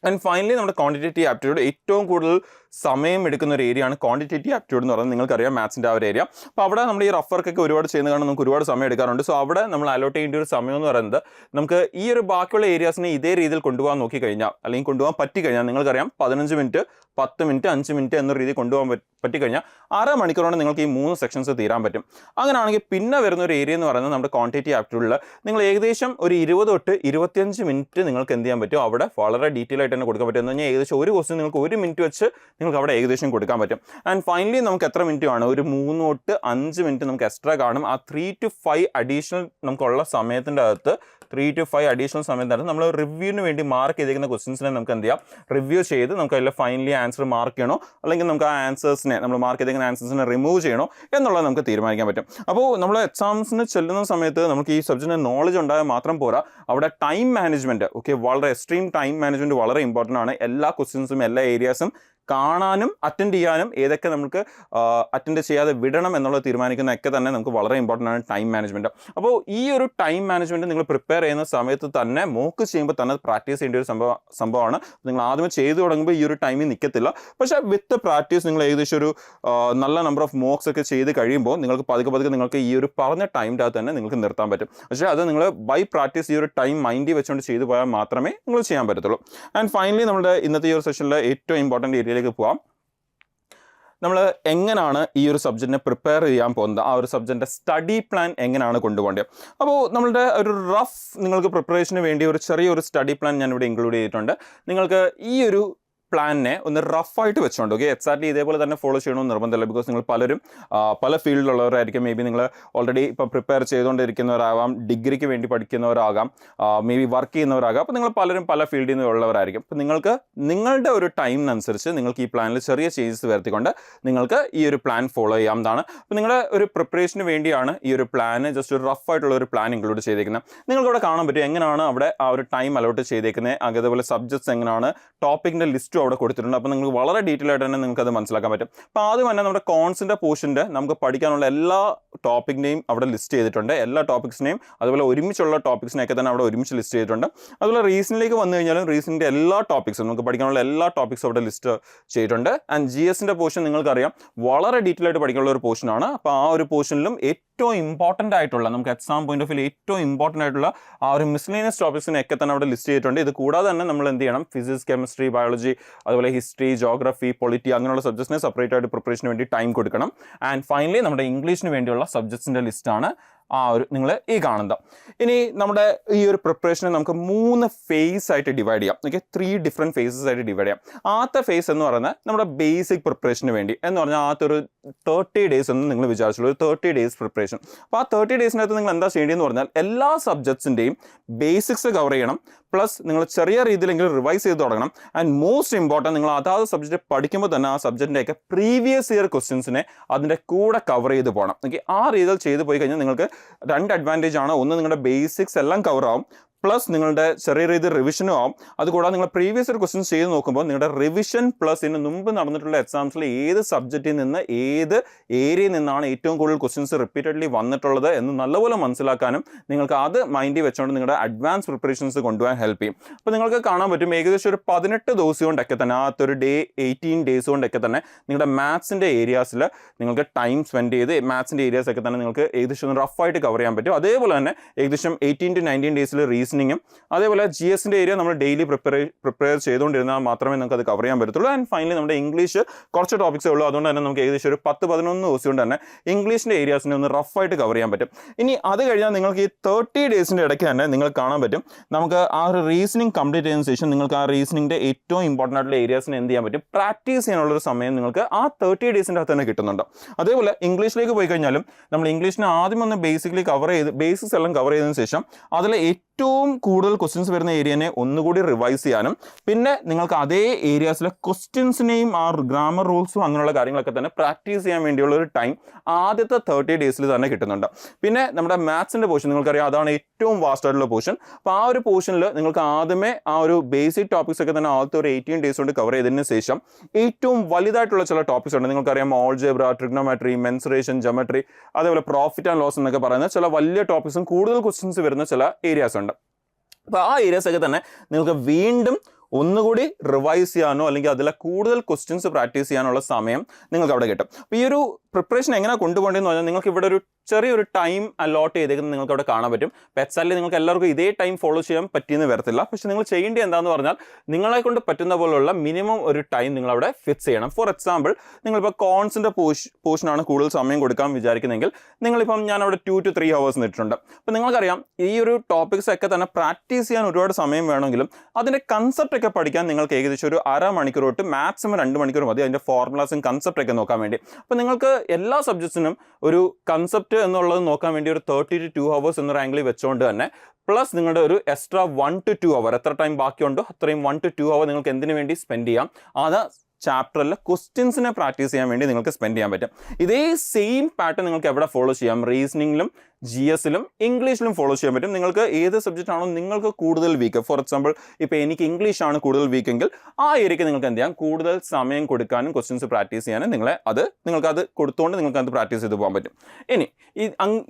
ആൻഡ് ഫൈനലി നമ്മുടെ ക്വാണ്ടിറ്റേറ്റീവ് ആപ്റ്റിറ്റ്യൂഡ് ഏറ്റവും കൂടുതൽ സമയം എടുക്കുന്ന ഒരു ഏരിയ ആണ് ക്വാണ്ടിറ്റേറ്റീവ് ആപ്റ്റിറ്റ്യൂഡ് എന്ന് പറയുന്നത്. നിങ്ങൾക്കറിയാം മാത്സിൻ്റെ ആ ഒരു ഏരിയ. അപ്പോൾ അവിടെ നമ്മൾ ഈ റഫ് വർക്കൊക്കെ ഒരുപാട് ചെയ്യുന്ന കാരണം നമുക്ക് ഒരുപാട് സമയം എടുക്കാറുണ്ട്. സോ അവിടെ നമ്മൾ അലോട്ട് ചെയ്യേണ്ട ഒരു സമയം എന്ന് പറയുന്നത് നമുക്ക് ഈ ഒരു ബാക്കിയുള്ള ഏരിയാസിനെ ഇതേ രീതിയിൽ കൊണ്ടുപോകാൻ നോക്കിക്കഴിഞ്ഞാൽ അല്ലെങ്കിൽ കൊണ്ടുപോകാൻ പറ്റിക്കഴിഞ്ഞാൽ നിങ്ങൾക്കറിയാം 15 മിനിറ്റ് 10 മിനിറ്റ് 5 മിനിറ്റ് എന്ന രീതിയിൽ കൊണ്ടുപോകാൻ പറ്റിക്കഴിഞ്ഞാൽ 6 മണിക്കൂറോടെ നിങ്ങൾക്ക് ഈ 3 സെക്ഷൻസ് തീരാൻ പറ്റും. അങ്ങനെയാണെങ്കിൽ പിന്നെ വരുന്ന ഒരു ഏരിയ എന്ന് പറയുന്നത് നമ്മുടെ ക്വാണ്ടിറ്റേറ്റീവ് ആപ്റ്റിറ്റ്യൂഡിൽ നിങ്ങൾ ഏകദേശം ഒരു 20 തൊട്ട് 25 മിനിറ്റ് നിങ്ങൾക്ക് എന്ത് ചെയ്യാൻ പറ്റും, അവിടെ വളരെ ഡീറ്റെയിൽ ആയിട്ട് തന്നെ കൊടുക്കാൻ പറ്റും. എന്ന് പറഞ്ഞാൽ ഏകദേശം ഒരു ക്വസ്റ്റ്യൻ നിങ്ങൾക്ക് 1 മിനിറ്റ് വെച്ച് നിങ്ങൾക്ക് അവിടെ ഏകദേശം കൊടുക്കാൻ പറ്റും. ആൻഡ് ഫൈനലി നമുക്ക് എത്ര മിനിറ്റ് കാണും, ഒരു 3 തൊട്ട് 5 മിനിറ്റ് നമുക്ക് എക്സ്ട്രാ കാണും. ആ 3 to 5 അഡീഷണൽ നമുക്കുള്ള സമയത്തിൻ്റെ അകത്ത് 3 to 5 അഡീഷണൽ സമയത്താണ് നമ്മൾ റിവ്യൂവിന് വേണ്ടി മാർക്ക് ചെയ്തിരിക്കുന്ന ക്വസ്റ്റ്യൻസിനെ നമുക്ക് എന്ത് ചെയ്യാം, റിവ്യൂ ചെയ്ത് നമുക്ക് അതിൽ ഫൈനലി ആൻസർ മാർക്ക് ചെയ്യണോ അല്ലെങ്കിൽ നമുക്ക് ആ ആൻസേഴ്സിനെ നമ്മൾ മാർക്ക് ചെയ്തിരിക്കുന്ന ആൻസേഴ്സിനെ റിമൂവ് ചെയ്യണോ എന്നുള്ളത് നമുക്ക് തീരുമാനിക്കാൻ പറ്റും. അപ്പോൾ നമ്മൾ എക്സാംസിന് ചെല്ലുന്ന സമയത്ത് നമുക്ക് ഈ സബ്ജക്റ്റിന് നോളജ് ഉണ്ടായാൽ മാത്രം പോരാ, അവിടെ ടൈം മാനേജ്മെൻറ്റ് വളരെ എക്സ്ട്രീം ടൈം മാനേജ്മെൻറ്റ് വളരെ ഇമ്പോർട്ടൻ്റ് ആണ്. എല്ലാ ക്വസ്റ്റ്യൻസും എല്ലാ ഏരിയാസും കാണാനും അറ്റൻഡ് ചെയ്യാനും ഏതൊക്കെ നമുക്ക് അറ്റൻഡ് ചെയ്യാതെ വിടണം എന്നുള്ളത് തീരുമാനിക്കുന്നതൊക്കെ തന്നെ നമുക്ക് വളരെ ഇമ്പോർട്ടൻ്റ് ആണ് ടൈം മാനേജ്മെൻറ്റ്. അപ്പോൾ ഈ ഒരു ടൈം മാനേജ്മെൻറ്റ് നിങ്ങൾ പ്രിപ്പയർ ചെയ്യുന്ന സമയത്ത് തന്നെ മോക്ക് ചെയ്യുമ്പോൾ തന്നെ പ്രാക്ടീസ് ചെയ്യേണ്ട ഒരു സംഭവമാണ്. നിങ്ങൾ ആദ്യമേ ചെയ്തു തുടങ്ങുമ്പോൾ ഈ ഒരു ടൈമിൽ നിൽക്കത്തില്ല. പക്ഷേ വിത്ത് പ്രാക്ടീസ് നിങ്ങൾ ഏകദേശം ഒരു നല്ല നമ്പർ ഓഫ് മോക്സ് ഒക്കെ ചെയ്ത് കഴിയുമ്പോൾ നിങ്ങൾക്ക് പതുക്കെ നിങ്ങൾക്ക് ഈ ഒരു പറഞ്ഞ ടൈമിൻ്റെ അകത്ത് തന്നെ നിങ്ങൾക്ക് നിർത്താൻ പറ്റും. പക്ഷേ അത് നിങ്ങൾ ബൈ പ്രാക്ടീസ് ഈ ഒരു ടൈം മൈൻഡിൽ വെച്ചുകൊണ്ട് ചെയ്തു പോയാൽ മാത്രമേ നിങ്ങൾ ചെയ്യാൻ പറ്റത്തുള്ളൂ. ആൻഡ് ഫൈനലി നമ്മുടെ ഇന്നത്തെ ഈ ഒരു സെഷനിലെ ഏറ്റവും ഇമ്പോർട്ടൻ്റ് ഏരിയയിലേക്ക് പോവാം. നമ്മൾ എങ്ങനെയാണ് ഈ ഒരു സബ്ജക്റ്റിനെ പ്രിപ്പയർ ചെയ്യാൻ പോകുന്നത്, ആ ഒരു സബ്ജക്റ്റിൻ്റെ സ്റ്റഡി പ്ലാൻ എങ്ങനെയാണ് കൊണ്ടുപോകേണ്ടത്. അപ്പോൾ നമ്മളുടെ ഒരു റഫ് നിങ്ങൾക്ക് പ്രിപ്പറേഷന് വേണ്ടി ഒരു ചെറിയൊരു സ്റ്റഡി പ്ലാൻ ഞാൻ ഇവിടെ ഇൻക്ലൂഡ് ചെയ്തിട്ടുണ്ട്. നിങ്ങൾക്ക് ഈ ഒരു പ്ലാനിനെ ഒന്ന് റഫായിട്ട് വെച്ചോണ്ട് എക്സാക്ട്ലി ഇതേപോലെ തന്നെ ഫോളോ ചെയ്യണമെന്ന് നിർബന്ധമില്ല. ബിക്കോസ് നിങ്ങൾ പലരും പല ഫീൽഡിലുള്ളവരായിരിക്കും. മേ ബി നിങ്ങൾ ഓൾറെഡി ഇപ്പോൾ പ്രിപ്പയർ ചെയ്തുകൊണ്ടിരിക്കുന്നവരാകാം, ഡിഗ്രിക്ക് വേണ്ടി പഠിക്കുന്നവരാകാം, മേ ബി വർക്ക് ചെയ്യുന്നവരാകാം. അപ്പോൾ നിങ്ങൾ പലരും പല ഫീൽഡിൽ നിന്ന് ഉള്ളവരായിരിക്കും. അപ്പോൾ നിങ്ങൾക്ക് നിങ്ങളുടെ ഒരു ടൈമിനനുസരിച്ച് നിങ്ങൾക്ക് ഈ പ്ലാനിൽ ചെറിയ ചേഞ്ചസ് വരുത്തിക്കൊണ്ട് നിങ്ങൾക്ക് ഈ ഒരു പ്ലാൻ ഫോളോ ചെയ്യാവുന്നതാണ്. അപ്പോൾ നിങ്ങളുടെ ഒരു പ്രിപ്പറേഷന് വേണ്ടിയാണ് ഈ ഒരു പ്ലാന് ജസ്റ്റ് ഒരു റഫായിട്ടുള്ള ഒരു പ്ലാൻ ഇൻക്ലൂഡ് ചെയ്തേക്കുന്നത്. നിങ്ങൾക്കവിടെ കാണാൻ പറ്റും എങ്ങനെയാണ് അവിടെ ആ ഒരു ടൈം അലോട്ട് ചെയ്തേക്കുന്നത്, അതേപോലെ സബ്ജക്ട്സ് എങ്ങനെയാണ്, ടോപ്പിക്കിൻ്റെ ലിസ്റ്റും അവിടെ കൊടുത്തിട്ടുണ്ട്. അപ്പോൾ നിങ്ങൾക്ക് വളരെ ഡീറ്റെയിൽ ആയിട്ട് തന്നെ നിങ്ങൾക്ക് അത് മനസ്സിലാക്കാൻ പറ്റും. അപ്പോൾ ആദ്യം തന്നെ നമ്മുടെ കോൺസിൻ്റെ പോർഷൻ്റെ നമുക്ക് പഠിക്കാനുള്ള എല്ലാ ടോപ്പിക്കിനെയും അവിടെ ലിസ്റ്റ് ചെയ്തിട്ടുണ്ട്. എല്ലാ ടോപ്പിക്സിനെയും അതുപോലെ ഒരുമിച്ചുള്ള ടോപ്പിക്സിനെയൊക്കെ തന്നെ അവിടെ ഒരുമിച്ച് ലിസ്റ്റ് ചെയ്തിട്ടുണ്ട്. അതുപോലെ റീസണിലേക്ക് വന്നു കഴിഞ്ഞാലും റീസണിൻ്റെ എല്ലാ ടോപ്പിക്സും നമുക്ക് പഠിക്കാനുള്ള എല്ലാ ടോപ്പിക്സും അവിടെ ലിസ്റ്റ് ചെയ്തിട്ടുണ്ട്. ആൻഡ് GSൻ്റെ പോർഷൻ നിങ്ങൾക്കറിയാം വളരെ ഡീറ്റെയിൽ ആയിട്ട് പഠിക്കാനുള്ള ഒരു പോർഷനാണ്. അപ്പോൾ ആ ഒരു പോർഷനിലും ഏറ്റവും ഇമ്പോർട്ടൻ്റ് ആയിട്ടുള്ള നമുക്ക് എക്സാം പോയിന്റ് ഓഫ് വ്യൂ ഏറ്റവും ഇമ്പോർട്ടൻ്റ് ആയിട്ടുള്ള ആ ഒരു മിസ്ലേനിയസ് ടോപ്പിക്സിനെയൊക്കെ തന്നെ അവിടെ ലിസ്റ്റ് ചെയ്തിട്ടുണ്ട്. ഇത് കൂടാതെ തന്നെ നമ്മൾ എന്ത് ചെയ്യണം, ഫിസിക്സ്, കെമിസ്ട്രി, ബയോളജി, അതുപോലെ ഹിസ്റ്ററി, ജോഗ്രഫി, പൊളിറ്റി അങ്ങനെയുള്ള സബ്ജക്ട്സിനെ സെപ്പറേറ്റ് ആയിട്ട് പ്രിപ്പറേഷന് വേണ്ടി ടൈം കൊടുക്കണം. ആൻഡ് ഫൈനലി നമ്മുടെ ഇംഗ്ലീഷിന് വേണ്ടിയുള്ള സബ്ജക്ട്സിൻ്റെ ലിസ്റ്റാണ് ആ ഒരു നിങ്ങൾ ഈ കാണുന്നത്. ഇനി നമ്മുടെ ഈ ഒരു പ്രിപ്പറേഷനെ നമുക്ക് 3 ഫേസ് ആയിട്ട് ഡിവൈഡ് ചെയ്യാം. 3 ഡിഫറെൻറ്റ് ഫേസസ് ആയിട്ട് ഡിവൈഡ് ചെയ്യാം. ആദ്യത്തെ ഫേസ് എന്ന് പറയുന്നത് നമ്മുടെ ബേസിക് പ്രിപ്പറേഷന് വേണ്ടി എന്ന് പറഞ്ഞാൽ ആദ്യത്തെ ഒരു 30 ഡേയ്സ് എന്ന് നിങ്ങൾ വിചാരിച്ചുള്ളൂ, ഒരു 30 ഡേയ്സ് പ്രിപ്പറേഷൻ. അപ്പോൾ ആ 30 ഡേയ്സിനകത്ത് നിങ്ങൾ എന്താ ചെയ്യേണ്ടതെന്ന് പറഞ്ഞാൽ എല്ലാ സബ്ജക്ട്സിൻ്റെയും ബേസിക്സ് കവർ ചെയ്യണം, പ്ലസ് നിങ്ങൾ ചെറിയ രീതിയിലെങ്കിലും റിവൈസ് ചെയ്ത് തുടങ്ങണം. ആൻഡ് മോസ്റ്റ് ഇമ്പോർട്ടൻറ്റ് നിങ്ങൾ അതാത് സബ്ജക്റ്റ് പഠിക്കുമ്പോൾ തന്നെ ആ സബ്ജക്റ്റിൻ്റെയൊക്കെ പ്രീവിയസ് ഇയർ ക്വസ്റ്റ്യൻസിനെ അതിൻ്റെ കൂടെ കവർ ചെയ്ത് പോകണം. ആ രീതിയിൽ ചെയ്ത് പോയി കഴിഞ്ഞാൽ നിങ്ങൾക്ക് 2 അഡ്വാൻറ്റേജ് ആണ്. ഒന്ന്, നിങ്ങളുടെ ബേസിക്സ് എല്ലാം കവർ ആവും, പ്ലസ് നിങ്ങളുടെ ചെറിയ രീതിയിൽ റിവിഷനും ആവും. അതുകൂടാതെ നിങ്ങൾ പ്രീവിയസ് ഇയർ ക്വസ്റ്റ്യൻസ് ചെയ്ത് നോക്കുമ്പോൾ നിങ്ങളുടെ റിവിഷൻ പ്ലസ് ഇതിന് മുമ്പ് നടന്നിട്ടുള്ള എക്സാംസിൽ ഏത് സബ്ജക്റ്റിൽ നിന്ന് ഏത് ഏരിയയിൽ നിന്നാണ് ഏറ്റവും കൂടുതൽ ക്വസ്റ്റ്യൻസ് റിപ്പീറ്റഡ്ലി വന്നിട്ടുള്ളത് എന്ന് നല്ലപോലെ മനസ്സിലാക്കാനും നിങ്ങൾക്ക് അത് മൈൻഡിൽ വെച്ചുകൊണ്ട് നിങ്ങളുടെ അഡ്വാൻസ് പ്രിപ്പറേഷൻസ് കൊണ്ടുപോകാൻ ഹെൽപ്പ് ചെയ്യും. അപ്പോൾ നിങ്ങൾക്ക് കാണാൻ പറ്റും ഏകദേശം ഒരു 18 ദിവസം കൊണ്ടൊക്കെ തന്നെ ആത്തൊരു 18 ഡേയ്സ് കൊണ്ടൊക്കെ തന്നെ നിങ്ങളുടെ മാത്സിൻ്റെ ഏരിയാസിൽ നിങ്ങൾക്ക് ടൈം സ്പെൻഡ് ചെയ്ത് മാത്സിൻ്റെ ഏരിയാസ് ഒക്കെ തന്നെ നിങ്ങൾക്ക് ഏകദേശം റഫായിട്ട് കവർ ചെയ്യാൻ പറ്റും. അതേപോലെ തന്നെ ഏകദേശം 18 to 19 ഡേയ്സിൽ റീസണിങ്ങും അതേപോലെ GSൻ്റെ ഏരിയ നമ്മൾ ഡെയിലി പ്രിപ്പയർ ചെയ്തുകൊണ്ടിരുന്നാൽ മാത്രമേ നമുക്ക് അത് കവർ ചെയ്യാൻ പറ്റത്തുള്ളൂ. ആൻഡ് ഫൈനലി നമ്മുടെ ഇംഗ്ലീഷ് കുറച്ച് ടോപ്പിക്സേ ഉള്ളൂ. അതുകൊണ്ട് തന്നെ നമുക്ക് ഏകദേശം ഒരു 10-11 ദിവസം കൊണ്ട് തന്നെ ഇംഗ്ലീഷിൻ്റെ ഏരിയാസിനെ ഒന്ന് റഫായിട്ട് കവർ ചെയ്യാൻ പറ്റും. ഇനി അത് കഴിഞ്ഞാൽ നിങ്ങൾക്ക് ഈ 30 ഡേയ്സിൻ്റെ ഇടയ്ക്ക് തന്നെ നിങ്ങൾക്ക് കാണാൻ പറ്റും നമുക്ക് ആ ഒരു റീസണിങ് കംപ്ലീറ്റ് ചെയ്തതിന് ശേഷം നിങ്ങൾക്ക് ആ റീസണിങ്ങിൻ്റെ ഏറ്റവും ഇമ്പോർട്ടൻ്റ് ആയിട്ടുള്ള ഏരിയാസിനെ എന്ത് ചെയ്യാൻ പറ്റും, പ്രാക്ടീസ് ചെയ്യാനുള്ളൊരു സമയം നിങ്ങൾക്ക് ആ 30 ഡേയ്സിൻ്റെ അകത്ത് തന്നെ കിട്ടുന്നുണ്ട്. അതേപോലെ ഇംഗ്ലീഷിലേക്ക് പോയി കഴിഞ്ഞാലും നമ്മൾ ഇംഗ്ലീഷിനെ ആദ്യം ഒന്ന് ബേസിക്കലി കവർ ചെയ്ത് ബേസിക്സ് എല്ലാം കവർ ചെയ്തതിന് ശേഷം അതിൽ ഏറ്റവും കൂടുതൽ ക്വസ്റ്റ്യൻസ് വരുന്ന ഏരിയനെ ഒന്നുകൂടി റിവൈസ് ചെയ്യാനും പിന്നെ നിങ്ങൾക്ക് അതേ ഏരിയാസിലെ ക്വസ്റ്റ്യൻസിനെയും ആ ഗ്രാമർ റൂൾസും അങ്ങനെയുള്ള കാര്യങ്ങളൊക്കെ തന്നെ പ്രാക്ടീസ് ചെയ്യാൻ വേണ്ടിയുള്ള ഒരു ടൈം ആദ്യത്തെ 30 ഡേയ്സിൽ തന്നെ കിട്ടുന്നുണ്ട്. പിന്നെ നമ്മുടെ മാത്സിൻ്റെ പോർഷൻ നിങ്ങൾക്കറിയാം അതാണ് ഏറ്റവും വാസ്റ്റ് ആയിട്ടുള്ള പോർഷൻ. അപ്പോൾ ആ ഒരു പോർഷനിൽ നിങ്ങൾക്ക് ആദ്യമേ ആ ഒരു ബേസിക് ടോപ്പിക്സ് ഒക്കെ തന്നെ ആദ്യത്തെ ഒരു 18 ഡേയ്സ് കൊണ്ട് കവർ ചെയ്തതിന് ശേഷം ഏറ്റവും വലുതായിട്ടുള്ള ചില ടോപ്പിക്സ് ഉണ്ട്. നിങ്ങൾക്കറിയാം ഓൾജബ്ര, ട്രിഗ്നോമെട്രി, മെൻസുറേഷൻ, ജോമെട്രി, അതേപോലെ പ്രോഫിറ്റ് ആൻഡ് ലോസ് എന്നൊക്കെ പറയുന്ന ചില വലിയ ടോപ്പിക്സും കൂടുതൽ ക്വസ്റ്റ്യൻസ് വരുന്ന ചില ഏരിയാസ് ഉണ്ട്. അപ്പോൾ ആ ഏരിയാസൊക്കെ തന്നെ നിങ്ങൾക്ക് വീണ്ടും ഒന്നുകൂടി റിവൈസ് ചെയ്യാനോ അല്ലെങ്കിൽ അതിലെ കൂടുതൽ ക്വസ്റ്റ്യൻസ് പ്രാക്ടീസ് ചെയ്യാനുള്ള സമയം നിങ്ങൾക്ക് അവിടെ കിട്ടും. അപ്പോൾ ഈ ഒരു പ്രിപ്പറേഷൻ എങ്ങനെ കൊണ്ടുപോകേണ്ടതെന്ന് പറഞ്ഞാൽ നിങ്ങൾക്ക് ഇവിടെ ഒരു ചെറിയൊരു ടൈം അലോട്ട് ചെയ്തേക്കുന്നത് നിങ്ങൾക്ക് അവിടെ കാണാൻ പറ്റും. പെറ്റ്സാലിൽ നിങ്ങൾക്ക് എല്ലാവർക്കും ഇതേ ടൈം ഫോളോ ചെയ്യാൻ പറ്റിയെന്ന് വരത്തില്ല. പക്ഷേ നിങ്ങൾ ചെയ്യേണ്ടത് എന്താണെന്ന് പറഞ്ഞാൽ നിങ്ങളെ കൊണ്ട് പറ്റുന്ന പോലുള്ള മിനിമം ഒരു ടൈം നിങ്ങളവിടെ ഫിക്സ് ചെയ്യണം. ഫോർ എക്സാമ്പിൾ, നിങ്ങളിപ്പോൾ കോൺസിൻ്റെ പോർഷനാണ് കൂടുതൽ സമയം കൊടുക്കാൻ വിചാരിക്കുന്നതെങ്കിൽ നിങ്ങളിപ്പം ഞാൻ അവിടെ 2 to 3 hours ഇട്ടിട്ടുണ്ട്. അപ്പോൾ നിങ്ങൾക്കറിയാം ഈ ഒരു ടോപ്പിക്സ് ഒക്കെ തന്നെ പ്രാക്ടീസ് ചെയ്യാൻ ഒരുപാട് സമയം വേണമെങ്കിലും അതിൻ്റെ കൺസെപ്റ്റ് ഒക്കെ പഠിക്കാൻ നിങ്ങൾക്ക് ഏകദേശം ഒരു അരമണിക്കൂർ തൊട്ട് മാക്സിമം 2 മണിക്കൂർ മതി അതിൻ്റെ ഫോർമുലാസും കൺസെപ്റ്റ് ഒക്കെ നോക്കാൻ വേണ്ടി. അപ്പോൾ നിങ്ങൾക്ക് എല്ലാ സബ്ജക്ട്സിനും ഒരു കൺസെപ്റ്റ് എന്നുള്ളത് നോക്കാൻ വേണ്ടി ഒരു 30 to 2 hours എന്നൊരു ആംഗിളിൽ വെച്ചുകൊണ്ട് തന്നെ പ്ലസ് നിങ്ങളുടെ ഒരു എക്സ്ട്രാ 1 to 2 hour എത്ര ടൈം ബാക്കിയുണ്ടോ അത്രയും 1 to 2 hour നിങ്ങൾക്ക് എന്തിനു വേണ്ടി സ്പെൻഡ് ചെയ്യാം, അത് ചാപ്റ്ററിൽ ക്വസ്റ്റ്യൻസിനെ പ്രാക്ടീസ് ചെയ്യാൻ വേണ്ടി നിങ്ങൾക്ക് സ്പെൻഡ് ചെയ്യാൻ പറ്റും. ഇതേ സെയിം പാറ്റേൺ നിങ്ങൾക്ക് എവിടെ ഫോളോ ചെയ്യാം, റീസണിങ്ങിലും GS-ലും ഇംഗ്ലീഷിലും ഫോളോ ചെയ്യാൻ പറ്റും. നിങ്ങൾക്ക് ഏത് സബ്ജക്റ്റ് ആണോ നിങ്ങൾക്ക് കൂടുതൽ വീക്ക്, ഫോർ എക്സാമ്പിൾ ഇപ്പോൾ എനിക്ക് ഇംഗ്ലീഷാണ് കൂടുതൽ വീക്കെങ്കിൽ ആ ഏരിയയ്ക്ക് നിങ്ങൾക്ക് എന്ത് ചെയ്യാം, കൂടുതൽ സമയം കൊടുക്കാനും ക്വസ്റ്റ്യൻസ് പ്രാക്ടീസ് ചെയ്യാനും നിങ്ങൾക്കത് കൊടുത്തുകൊണ്ട് നിങ്ങൾക്കത് പ്രാക്ടീസ് ചെയ്ത് പോകാൻ പറ്റും. ഇനി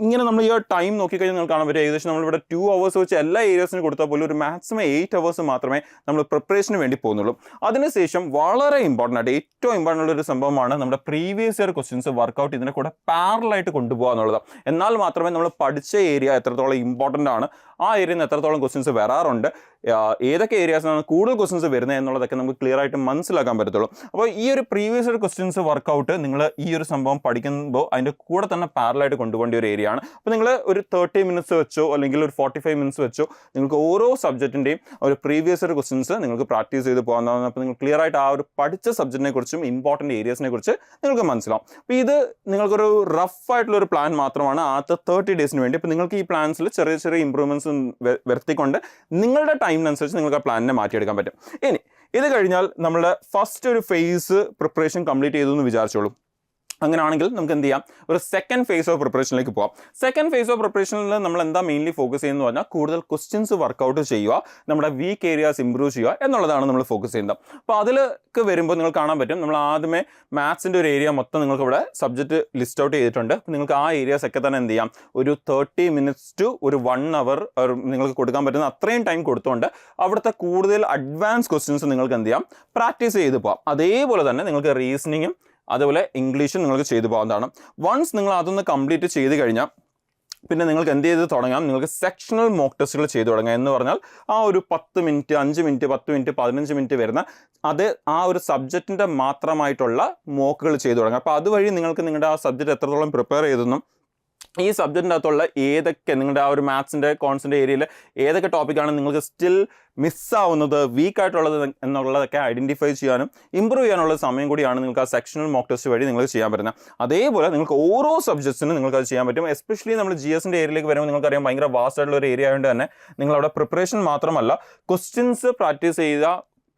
ഇങ്ങനെ നമ്മൾ ഈ ടൈം നോക്കിക്കഴിഞ്ഞാൽ നിങ്ങൾക്ക് കാണാൻ പറ്റും ഏകദേശം നമ്മളിവിടെ 2 hours വെച്ച് എല്ലാ ഏരിയാസിനും കൊടുത്താൽ പോലും ഒരു മാക്സിമം 8 hours മാത്രമേ നമ്മൾ പ്രിപ്പറേഷന് വേണ്ടി പോകുന്നുള്ളൂ. അതിനുശേഷം വളരെ ഇമ്പോർട്ടൻ്റ് ആയിട്ട് ഏറ്റവും ഇമ്പോർട്ടൻ്റ് ഉള്ള ഒരു സംഭവമാണ് നമ്മുടെ പ്രീവിയസ് ഇയർ ക്വസ്റ്റ്യൻസ് വർക്കൗട്ട് ഇതിനെ കൂടെ പാരലായിട്ട് കൊണ്ടുപോകുക എന്നുള്ളത്. എന്നാൽ മാത്രമേ നമ്മൾ പഠിച്ച ഏരിയ എത്രത്തോളം ഇമ്പോർട്ടൻ്റ് ആണ്, ആ ഏരിയയിൽ നിന്ന് എത്രത്തോളം ക്വസ്റ്റ്യൻസ് വരാറുണ്ട്, ഏതൊക്കെ ഏരിയാസിനാണ് കൂടുതൽ ക്വസ്റ്റ്യൻസ് വരുന്നത് എന്നുള്ളതൊക്കെ നമുക്ക് ക്ലിയർ ആയിട്ട് മനസ്സിലാക്കാൻ പറ്റത്തുള്ളൂ. അപ്പോൾ ഈ ഒരു പ്രീവിയസ് ഇയർ ക്വസ്റ്റ്യൻസ് വർക്കൗട്ട് നിങ്ങൾ ഈ ഒരു സംഭവം പഠിക്കുമ്പോൾ അതിൻ്റെ കൂടെ തന്നെ പാരലായിട്ട് കൊണ്ടുപോകേണ്ട ഒരു ഏരിയ ആണ്. അപ്പോൾ നിങ്ങൾ ഒരു 30 minutes വെച്ചോ അല്ലെങ്കിൽ ഒരു 45 minutes വെച്ചോ നിങ്ങൾക്ക് ഓരോ സബ്ജക്റ്റിൻ്റെയും ഒരു പ്രീവിയസ് ഇയർ ക്വസ്റ്റ്യൻസ് നിങ്ങൾക്ക് പ്രാക്ടീസ് ചെയ്ത് പോകാവുന്നതാണ്. അപ്പോൾ നിങ്ങൾ ക്ലിയർ ആയിട്ട് ആ ഒരു പഠിച്ച സബ്ജക്റ്റിനെ കുറിച്ചും ഇമ്പോർട്ടൻറ്റ് ഏരിയാസിനെ കുറിച്ച് നിങ്ങൾക്ക് മനസ്സിലാവും. അപ്പോൾ ഇത് നിങ്ങൾക്കൊരു റഫ് ആയിട്ടുള്ള ഒരു പ്ലാൻ മാത്രമാണ് ആദ്യത്തെ 30 days വേണ്ടി. അപ്പോൾ നിങ്ങൾക്ക് ഈ പ്ലാൻസിൽ ചെറിയ ചെറിയ ഇമ്പ്രൂവ്മെൻറ്റ്സ് വരുത്തിക്കൊണ്ട് നിങ്ങളുടെ ടൈമിനനുസരിച്ച് നിങ്ങൾക്ക് ആ പ്ലാനിനെ മാറ്റിയെടുക്കാൻ പറ്റും. ഇനി ഇത് കഴിഞ്ഞാൽ നമ്മളുടെ ഫസ്റ്റ് ഒരു ഫേസ് പ്രിപ്പറേഷൻ കംപ്ലീറ്റ് ചെയ്തു എന്ന് വിചാരിച്ചോളൂ. അങ്ങനെയാണെങ്കിൽ നമുക്ക് എന്ത് ചെയ്യാം, ഒരു സെക്കൻഡ് ഫേസ് ഓഫ് പ്രിപ്പറേഷനിലേക്ക് പോകാം. സെക്കൻഡ് ഫേസ് ഓഫ് പ്രിപ്പറേഷനിൽ നമ്മൾ എന്താ മെയിൻലി ഫോക്കസ് ചെയ്യുന്നത് പറഞ്ഞാൽ കൂടുതൽ ക്വസ്റ്റ്യൻസ് വർക്കൗട്ട് ചെയ്യുക, നമ്മുടെ വീക്ക് ഏരിയാസ് ഇമ്പ്രൂവ് ചെയ്യുക എന്നുള്ളതാണ് നമ്മൾ ഫോക്കസ് ചെയ്യുന്നത്. അപ്പോൾ അതിലേക്ക് വരുമ്പോൾ നിങ്ങൾ കാണാൻ പറ്റും നമ്മൾ ആദ്യമേ മാത്സിൻ്റെ ഒരു ഏരിയ മൊത്തം നിങ്ങൾക്ക് ഇവിടെ സബ്ജക്റ്റ് ലിസ്റ്റ് ഔട്ട് ചെയ്തിട്ടുണ്ട്. അപ്പോൾ നിങ്ങൾക്ക് ആ ഏരിയാസ് ഒക്കെ തന്നെ എന്ത് ചെയ്യാം, ഒരു 30 minutes to ഒരു 1 hour നിങ്ങൾക്ക് കൊടുക്കാൻ പറ്റുന്ന അത്രയും ടൈം കൊടുത്തുകൊണ്ട് അവിടുത്തെ കൂടുതൽ അഡ്വാൻസ് ക്വസ്റ്റ്യൻസ് നിങ്ങൾക്ക് എന്ത് ചെയ്യാം, പ്രാക്ടീസ് ചെയ്ത് പോകാം. അതേപോലെ തന്നെ നിങ്ങൾക്ക് റീസണിങ്ങും അതുപോലെ ഇംഗ്ലീഷും നിങ്ങൾക്ക് ചെയ്തു പോകാവുന്നതാണ്. വൺസ് നിങ്ങൾ അതൊന്ന് കംപ്ലീറ്റ് ചെയ്ത് കഴിഞ്ഞാൽ പിന്നെ നിങ്ങൾക്ക് എന്ത് ചെയ്ത് തുടങ്ങാം, നിങ്ങൾക്ക് സെക്ഷണൽ മോക്ക് ടെസ്റ്റുകൾ ചെയ്തു തുടങ്ങാം. എന്ന് പറഞ്ഞാൽ ആ ഒരു 10 minute 5 minute 10 minute 15 minute വരുന്ന അത് ആ ഒരു സബ്ജക്റ്റിൻ്റെ മാത്രമായിട്ടുള്ള മോക്കുകൾ ചെയ്തു തുടങ്ങാം. അപ്പോൾ അതുവഴി നിങ്ങൾക്ക് നിങ്ങളുടെ ആ സബ്ജക്റ്റ് എത്രത്തോളം പ്രിപ്പയർ ചെയ്തെന്നും ഈ സബ്ജക്റ്റിൻ്റെ അകത്തുള്ള ഏതൊക്കെ നിങ്ങളുടെ ആ ഒരു മാത്സിൻ്റെ കോൺസിൻ്റെ ഏരിയയിൽ ഏതൊക്കെ ടോപ്പിക്കാണ് നിങ്ങൾക്ക് സ്റ്റിൽ മിസ്സാവുന്നത്, വീക്കായിട്ടുള്ളത് എന്നുള്ളതൊക്കെ ഐഡൻറ്റിഫൈ ചെയ്യാനും ഇമ്പ്രൂവ് ചെയ്യാനുള്ള സമയം കൂടിയാണ് നിങ്ങൾക്ക് ആ സെക്ഷണൽ മോക്ക് ടെസ്റ്റ് വഴി നിങ്ങൾക്ക് ചെയ്യാൻ പറ്റുന്നത്. അതേപോലെ നിങ്ങൾക്ക് ഓരോ സബ്ജക്ട്സിനും നിങ്ങൾക്ക് അത് ചെയ്യാൻ പറ്റും. എസ്പെഷ്യലി നമ്മൾ GS-ൻ്റെ ഏരിയയിലേക്ക് വരുമ്പോൾ നിങ്ങൾക്കറിയാം ഭയങ്കര വാസ്റ്റ് ആയിട്ടുള്ള ഒരു ഏരിയ ആയതുകൊണ്ട് തന്നെ നിങ്ങളവിടെ പ്രിപ്പറേഷൻ മാത്രമല്ല ക്വസ്റ്റ്യൻസ്